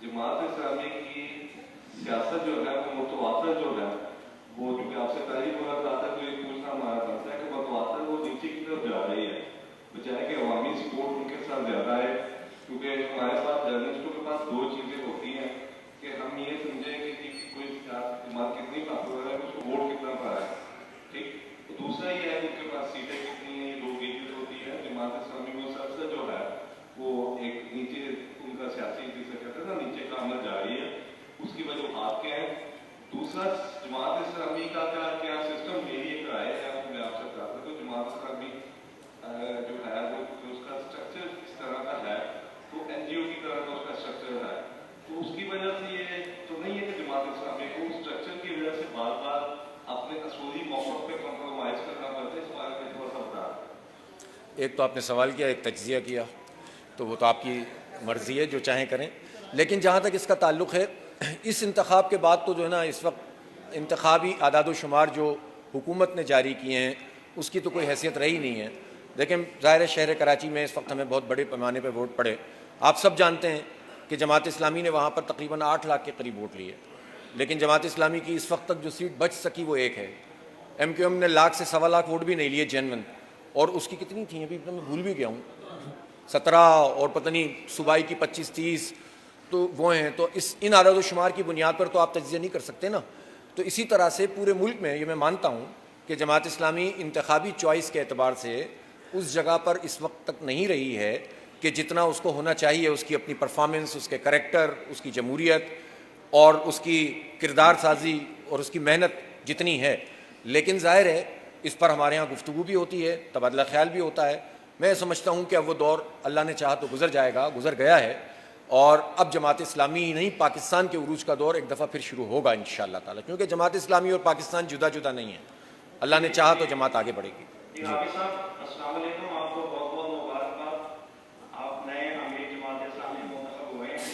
جماعت اسلامی کی سیاست جو ہے وہ متواتر جو ہے وہ جو کہ آپ سے پہلی ملاقات ہے تو یہ پوچھنا ہمارا بنتا ہے کہ متواتر وہ نیچے کی طرف جا رہی ہے بجائے کہ عوامی سپورٹ ان کے ساتھ زیادہ ہے. کیونکہ ہمارے پاس جرنلسٹوں کے پاس دو چیزیں ہوتی ہیں کہ ہم یہ سمجھیں گے کہ کوئی جماعت کتنی پاپولر ہے، اس کو ووٹ کتنا پڑا ہے، ٹھیک. دوسرا یہ ہے کہ ان کے پاس سیٹیں کتنی ہیں، لوگ ایجز ہوتی ہے. جماعت اسلامی مسلسل جو ہے وہ ایک نیچے ان کا سیاسی جسے کہتے ہیں نا نیچے کا عمل جاری ہے. اس کی وجوہات کیا ہے؟ دوسرا جماعت اسلامی کا کیا سسٹم، میری ایک رائے ہے میں آپ سے بتاتا ہوں کہ جماعت اسلامی جو ہے وہ اس کا اسٹرکچر اس طرح کا ہے تو این جی او کی طرح کا اس کا اسٹرکچر ہے. تو اس کی وجہ سے یہ تو نہیں ہے کہ جماعت اسلامی کو اسٹرکچر کی وجہ سے بار بار اپنے اصولی موقف پہ کمپرومائز کرنا پڑتا ہے. اس بارے میں تھوڑا سا بتا. ایک تو آپ نے سوال کیا، ایک تجزیہ کیا، تو وہ تو آپ کی مرضی ہے، جو چاہیں کریں. لیکن جہاں تک اس کا تعلق ہے، اس انتخاب کے بعد تو جو ہے نا اس وقت انتخابی اعداد و شمار جو حکومت نے جاری کیے ہیں اس کی تو کوئی حیثیت رہی نہیں ہے. لیکن ظاہر ہے شہر کراچی میں اس وقت ہمیں بہت بڑے پیمانے پہ ووٹ پڑے. آپ سب جانتے ہیں کہ جماعت اسلامی نے وہاں پر تقریباً 8 لاکھ کے قریب ووٹ لیے، لیکن جماعت اسلامی کی اس وقت تک جو سیٹ بچ سکی وہ ایک ہے. ایم کیو ایم نے 1 لاکھ سے 1.25 لاکھ ووٹ بھی نہیں لیے جینون، اور اس کی کتنی تھیں ابھی میں بھول بھی گیا ہوں، 17 اور پتہ نہیں صوبائی کی 25-30 تو وہ ہیں. تو ان اعداد و شمار کی بنیاد پر تو آپ تجزیہ نہیں کر سکتے نا. تو اسی طرح سے پورے ملک میں یہ میں مانتا ہوں کہ جماعت اسلامی انتخابی چوائس کے اعتبار سے اس جگہ پر اس وقت تک نہیں رہی ہے کہ جتنا اس کو ہونا چاہیے. اس کی اپنی پرفارمنس، اس کے کریکٹر، اس کی جمہوریت اور اس کی کردار سازی اور اس کی محنت جتنی ہے. لیکن ظاہر ہے اس پر ہمارے ہاں گفتگو بھی ہوتی ہے، تبادلہ خیال بھی ہوتا ہے. میں سمجھتا ہوں کہ اب وہ دور اللہ نے چاہا تو گزر جائے گا، گزر گیا ہے، اور اب جماعت اسلامی ہی نہیں پاکستان کے عروج کا دور ایک دفعہ پھر شروع ہوگا انشاءاللہ تعالی. کیونکہ جماعت اسلامی اور پاکستان جدا جدا نہیں ہے. اللہ نے چاہا تو جماعت آگے بڑھے گی. جی حافظ صاحب السلام علیکم، آپ کو بہت بہت مبارکباد. آپ نئے امیر جماعت اسلامی منتخب ہوئے ہیں.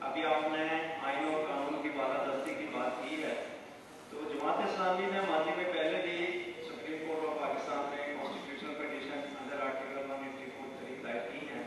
ابھی آپ نے آئین اور قانون کی بالادستی کی بات کی ہے، تو جماعت اسلامی نے ماضی میں پہلے بھی سپریم کورٹ آف پاکستان میں کانسٹیٹیوشنل پٹیشن انڈر آرٹیکل 184 دائر کی ہیں.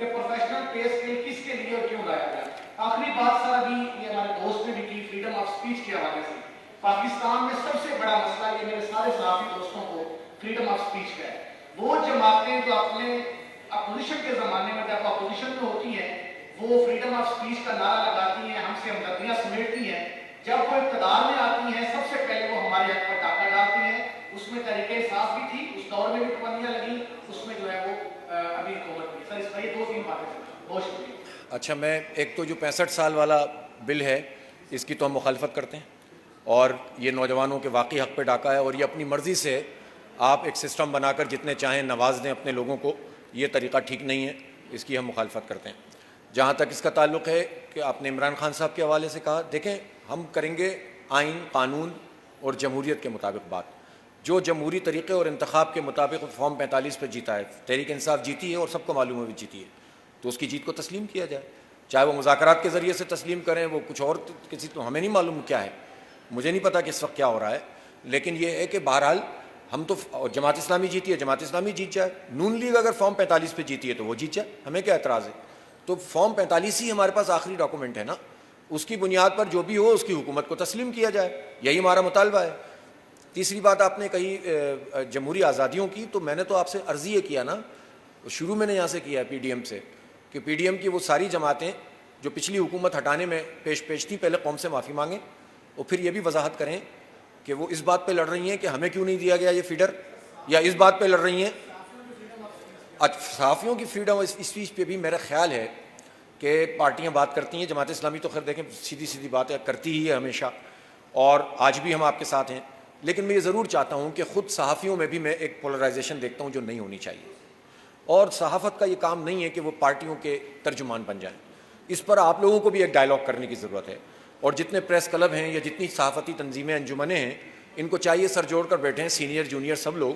کہ پروفیشنل پے اسکیل کس کے لیے اور کیوں لایا گیا. آخری بات سر ابھی یہ ہمارے دوست نے بھی کی فریڈم آف اسپیچ کے حوالے سے. پاکستان میں سب سے بڑا مسئلہ یہ میرے سارے صحافی دوستوں کو فریڈم آف اسپیچ کا ہے. وہ جماعتیں جو اپنے اپوزیشن کے زمانے میں جب اپوزیشن میں ہوتی ہیں وہ فریڈم آف اسپیچ کا نعرہ لگاتی ہیں, ہم سے ہمدردیاں سمیٹتی ہیں, جب وہ اقتدار میں آتی ہیں سب سے پہلے وہ ہمارے حق پر ڈاکہ ڈالتی ہیں. اس میں طریقہ انصاف بھی تھی, اس دور میں بھی پابندیاں لگیں, اس میں جو ہے وہ ابھی حکومت بھی. سر اس پر یہ 2-3 باتیں ہیں. بہت شکریہ. اچھا, میں ایک تو جو 65 سال والا بل ہے اس کی تو ہم مخالفت کرتے ہیں, اور یہ نوجوانوں کے واقعی حق پہ ڈاکہ ہے, اور یہ اپنی مرضی سے آپ ایک سسٹم بنا کر جتنے چاہیں نواز دیں اپنے لوگوں کو, یہ طریقہ ٹھیک نہیں ہے, اس کی ہم مخالفت کرتے ہیں. جہاں تک اس کا تعلق ہے کہ آپ نے عمران خان صاحب کے حوالے سے کہا, دیکھیں ہم کریں گے آئین, قانون اور جمہوریت کے مطابق بات. جو جمہوری طریقے اور انتخاب کے مطابق فارم 45 پہ جیتا ہے, تحریک انصاف جیتی ہے اور سب کو معلوم ہے بھی جیتی ہے, تو اس کی جیت کو تسلیم کیا جائے. چاہے وہ مذاکرات کے ذریعے سے تسلیم کریں, وہ کچھ اور کسی, تو ہمیں نہیں معلوم کیا ہے, مجھے نہیں پتا کہ اس وقت کیا ہو رہا ہے, لیکن یہ ہے کہ بہرحال ہم تو جماعت اسلامی جیتی ہے, جماعت اسلامی جیت جائے. نون لیگ اگر فارم 45 پہ جیتی ہے تو وہ جیت جائے, ہمیں کیا اعتراض ہے. تو فارم 45 ہی ہمارے پاس آخری ڈاکومنٹ ہے نا, اس کی بنیاد پر جو بھی ہو اس کی حکومت کو تسلیم کیا جائے, یہی ہمارا مطالبہ ہے. تیسری بات آپ نے کہی جمہوری آزادیوں کی, تو میں نے تو آپ سے عرض یہ کیا نا, شروع میں نے یہاں سے کیا ہے پی ڈی ایم سے, کہ پی ڈی ایم کی وہ ساری جماعتیں جو پچھلی حکومت ہٹانے میں پیش تھیں, پہلے قوم سے معافی مانگیں, اور پھر یہ بھی وضاحت کریں کہ وہ اس بات پہ لڑ رہی ہیں کہ ہمیں کیوں نہیں دیا گیا یہ فیڈر, یا اس بات پہ لڑ رہی ہیں صحافیوں کی فریڈم آف اسپیچ پہ بھی میرا خیال ہے کہ پارٹیاں بات کرتی ہیں. جماعت اسلامی تو خیر دیکھیں سیدھی بات ہے, کرتی ہی ہے ہمیشہ, اور آج بھی ہم آپ کے ساتھ ہیں, لیکن میں یہ ضرور چاہتا ہوں کہ خود صحافیوں میں بھی میں ایک پولرائزیشن دیکھتا ہوں جو نہیں ہونی چاہیے, اور صحافت کا یہ کام نہیں ہے کہ وہ پارٹیوں کے ترجمان بن جائیں. اس پر آپ لوگوں کو بھی ایک ڈائلاگ کرنے کی ضرورت ہے, اور جتنے پریس کلب ہیں یا جتنی صحافتی تنظیمیں انجمنیں ہیں, ان کو چاہیے سر جوڑ کر بیٹھیں, سینئر جونیئر سب لوگ,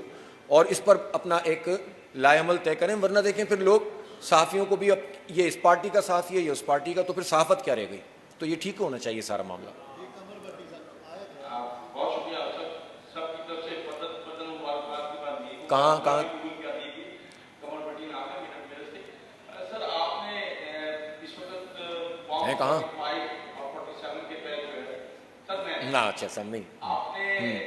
اور اس پر اپنا ایک لائے عمل طے کریں. ورنہ دیکھیں پھر لوگ صحافیوں کو بھی اب یہ اس پارٹی کا صحافی ہے, یہ اس پارٹی کا, تو پھر صحافت کیا رہ گئی. تو یہ ٹھیک ہونا چاہیے سارا معاملہ. بہت شکریہ سب کی طرف سے پتن مبارکباد کی بات دی. کہاں کمر بٹی نام ہے میرے سے. سر آپ نے اس وقت ہے کہاں 47 کے تحت جو ہے سر میں نہ, اچھا سر نہیں, آپ نے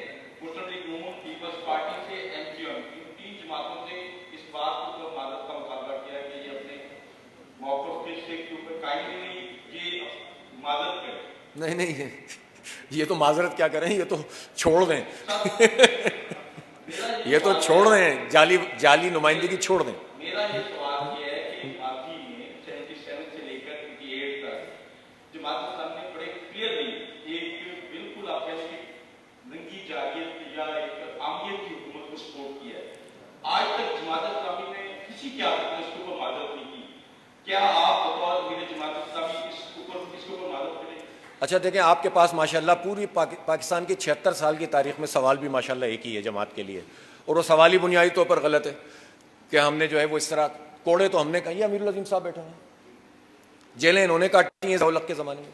مسلم لیگ نون, پیپلز پارٹی سے, ایم کیو ایم, ان 3 جماعتوں سے اس بات کو معذرت کا مطالبہ کیا کہ یہ اپنے موقف کے اوپر قائم نہیں, یہ معذرت کریں. نہیں یہ تو معذرت کیا کریں, یہ تو چھوڑ دیں یہ تو چھوڑ دیں, جعلی نمائندگی چھوڑ دیں. میرا یہ سوال یہ ہے کہ آپ ہی میں 77 سے لے کر 58 تک جماعت اسلامی نے بڑے کلیئرلی ایک بالکل آپ کہہ سکتے رنگی جارحیت یا ایک عامیت کی حکومت کو سپورٹ کیا ہے. آج تک جماعت اسلامی نے کسی کے آگے اس کے اوپر معذرت نہیں کی. کیا آپ بطور میرے جماعت اسلامی اس کے اوپر معذرت کریں؟ اچھا دیکھیں, آپ کے پاس ماشاءاللہ پوری پاکستان کی 76 سال کی تاریخ میں سوال بھی ماشاءاللہ ایک ہی ہے جماعت کے لیے, اور وہ سوال ہی بنیادی طور پر غلط ہے کہ ہم نے جو ہے وہ اس طرح کوڑے تو ہم نے کہی. امیر العظیم صاحب بیٹھے ہیں, جیلیں انہوں نے کاٹی ہیں ضیاء الحق کے زمانے میں,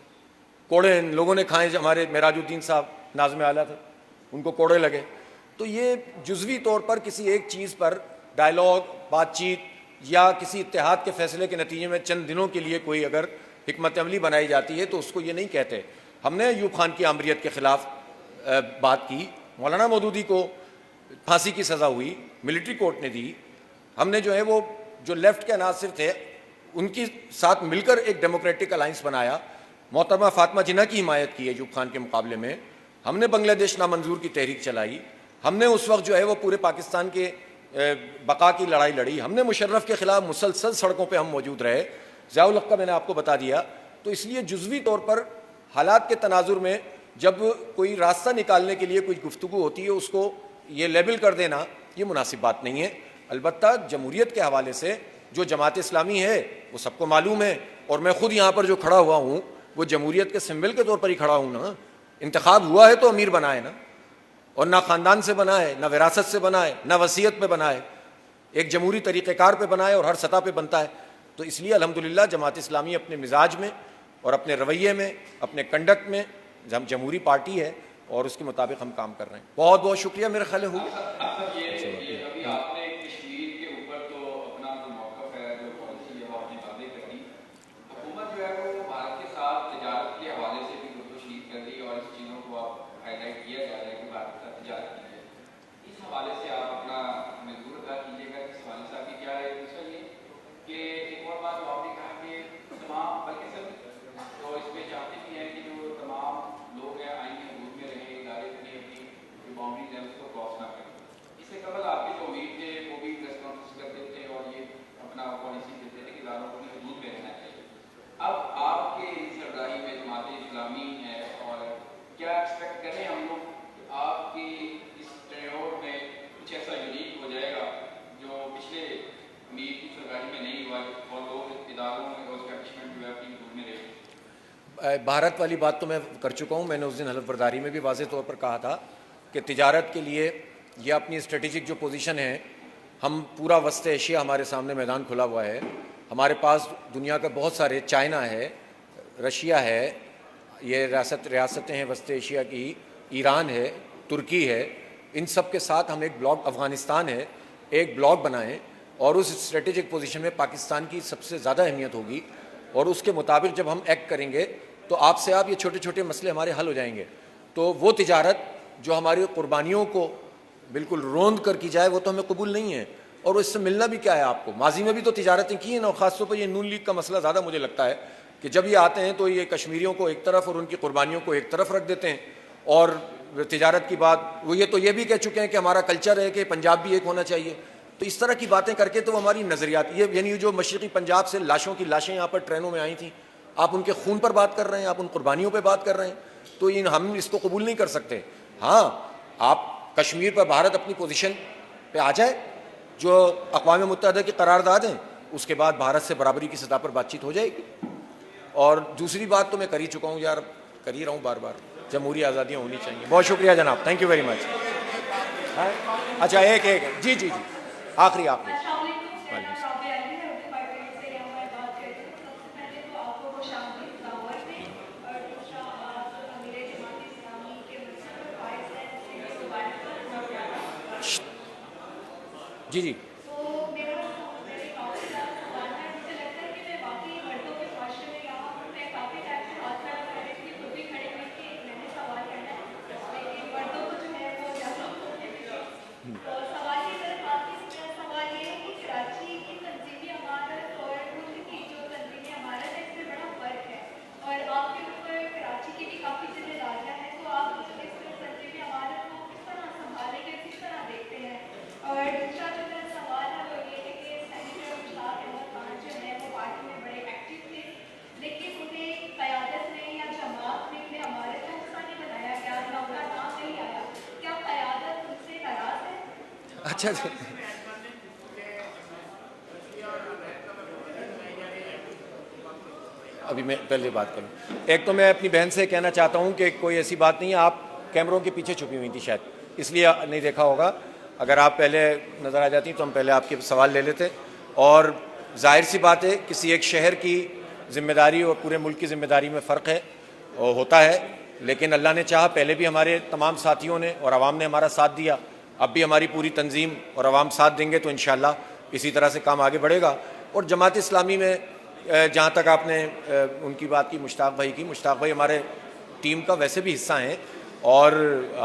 کوڑے ان لوگوں نے کھائے, ہمارے معراج الدین صاحب ناظم اعلیٰ تھے, ان کو کوڑے لگے. تو یہ جزوی طور پر کسی ایک چیز پر ڈائلاگ, بات چیت یا کسی اتحاد کے فیصلے کے نتیجے میں چند دنوں کے لیے کوئی اگر حکمت عملی بنائی جاتی ہے تو اس کو یہ نہیں کہتے. ہم نے ایوب خان کی آمریت کے خلاف بات کی, مولانا مودودی کو پھانسی کی سزا ہوئی, ملٹری کورٹ نے دی. ہم نے جو ہے وہ جو لیفٹ کے عناصر تھے ان کی ساتھ مل کر ایک ڈیموکریٹک الائنس بنایا, محترمہ فاطمہ جناح کی حمایت کی ایوب خان کے مقابلے میں. ہم نے بنگلہ دیش نامنظور کی تحریک چلائی. ہم نے اس وقت جو ہے وہ پورے پاکستان کے بقا کی لڑائی لڑی. ہم نے مشرف کے خلاف مسلسل سڑکوں پہ ہم موجود رہے. ضیاء الحق کا میں نے آپ کو بتا دیا. تو اس لیے جزوی طور پر حالات کے تناظر میں جب کوئی راستہ نکالنے کے لیے کوئی گفتگو ہوتی ہے اس کو یہ لیبل کر دینا یہ مناسب بات نہیں ہے. البتہ جمہوریت کے حوالے سے جو جماعت اسلامی ہے وہ سب کو معلوم ہے, اور میں خود یہاں پر جو کھڑا ہوا ہوں وہ جمہوریت کے سمبل کے طور پر ہی کھڑا ہوں نا. انتخاب ہوا ہے تو امیر بنا ہے نا, اور نہ خاندان سے بنا ہے, نہ وراثت سے بنا ہے, نہ وصیت پہ بنا ہے, ایک جمہوری طریقہ کار پہ بنا ہے اور ہر سطح پہ بنتا ہے. تو اس لیے الحمدللہ جماعت اسلامی اپنے مزاج میں اور اپنے رویے میں, اپنے کنڈکٹ میں ہم جمہوری پارٹی ہے اور اس کے مطابق ہم کام کر رہے ہیں. بہت بہت شکریہ. میرے خیال ہے یہ ابھی آپ نے کشمیر کے اوپر تو اپنا جو موقف ہے, جو پالیسی ہے وہ آپ نے بھارت والی بات تو میں کر چکا ہوں. میں نے اس دن حلف برداری میں بھی واضح طور پر کہا تھا کہ تجارت کے لیے یہ اپنی اسٹریٹجک جو پوزیشن ہے, ہم پورا وسط ایشیا ہمارے سامنے میدان کھلا ہوا ہے. ہمارے پاس دنیا کا بہت سارے, چائنا ہے, رشیا ہے, یہ ریاستیں ہیں وسط ایشیا کی, ایران ہے, ترکی ہے, ان سب کے ساتھ ہم ایک بلاک, افغانستان ہے, ایک بلاک بنائیں اور اس اسٹریٹجک پوزیشن میں پاکستان کی سب سے زیادہ اہمیت ہوگی. اور اس کے مطابق جب ہم ایکٹ کریں گے تو آپ سے آپ یہ چھوٹے چھوٹے مسئلے ہمارے حل ہو جائیں گے. تو وہ تجارت جو ہماری قربانیوں کو بالکل روند کر کی جائے وہ تو ہمیں قبول نہیں ہے. اور اس سے ملنا بھی کیا ہے آپ کو, ماضی میں بھی تو تجارتیں کی ہیں نا. خاص طور پر یہ نون لیگ کا مسئلہ زیادہ مجھے لگتا ہے کہ جب یہ آتے ہیں تو یہ کشمیریوں کو ایک طرف اور ان کی قربانیوں کو ایک طرف رکھ دیتے ہیں. اور تجارت کی بات وہ یہ بھی کہہ چکے ہیں کہ ہمارا کلچر ہے کہ پنجاب بھی ایک ہونا چاہیے. تو اس طرح کی باتیں کر کے تو ہماری نظریات, یہ یعنی جو مشرقی پنجاب سے لاشوں کی لاشیں یہاں پر ٹرینوں میں آئی تھیں, آپ ان کے خون پر بات کر رہے ہیں, آپ ان قربانیوں پہ بات کر رہے ہیں. تو ہم اس کو قبول نہیں کر سکتے. ہاں, آپ کشمیر پر بھارت اپنی پوزیشن پہ آ جائے جو اقوام متحدہ کی قرارداد ہیں, اس کے بعد بھارت سے برابری کی سطح پر بات چیت ہو جائے گی. اور دوسری بات تو میں کر ہی چکا ہوں یار, کر ہی رہا ہوں بار بار, جمہوری آزادیاں ہونی چاہیے. بہت شکریہ جناب, تھینک یو ویری مچ. اچھا ایک جی جی جی آخری جی جی اچھا جی. ابھی میں پہلے بات کروں. ایک تو میں اپنی بہن سے کہنا چاہتا ہوں کہ کوئی ایسی بات نہیں ہے, آپ کیمروں کے پیچھے چھپی ہوئی تھی شاید, اس لیے نہیں دیکھا ہوگا. اگر آپ پہلے نظر آ جاتی تو ہم پہلے آپ کے سوال لے لیتے. اور ظاہر سی بات ہے کسی ایک شہر کی ذمہ داری اور پورے ملک کی ذمہ داری میں فرق ہے, ہوتا ہے. لیکن اللہ نے چاہا, پہلے بھی ہمارے تمام ساتھیوں نے اور عوام نے ہمارا ساتھ دیا, اب بھی ہماری پوری تنظیم اور عوام ساتھ دیں گے تو انشاءاللہ اسی طرح سے کام آگے بڑھے گا. اور جماعت اسلامی میں جہاں تک آپ نے ان کی بات کی, مشتاق بھائی کی, مشتاق بھائی ہمارے ٹیم کا ویسے بھی حصہ ہیں اور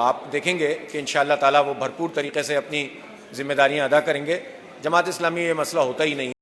آپ دیکھیں گے کہ انشاءاللہ تعالیٰ وہ بھرپور طریقے سے اپنی ذمہ داریاں ادا کریں گے. جماعت اسلامی یہ مسئلہ ہوتا ہی نہیں.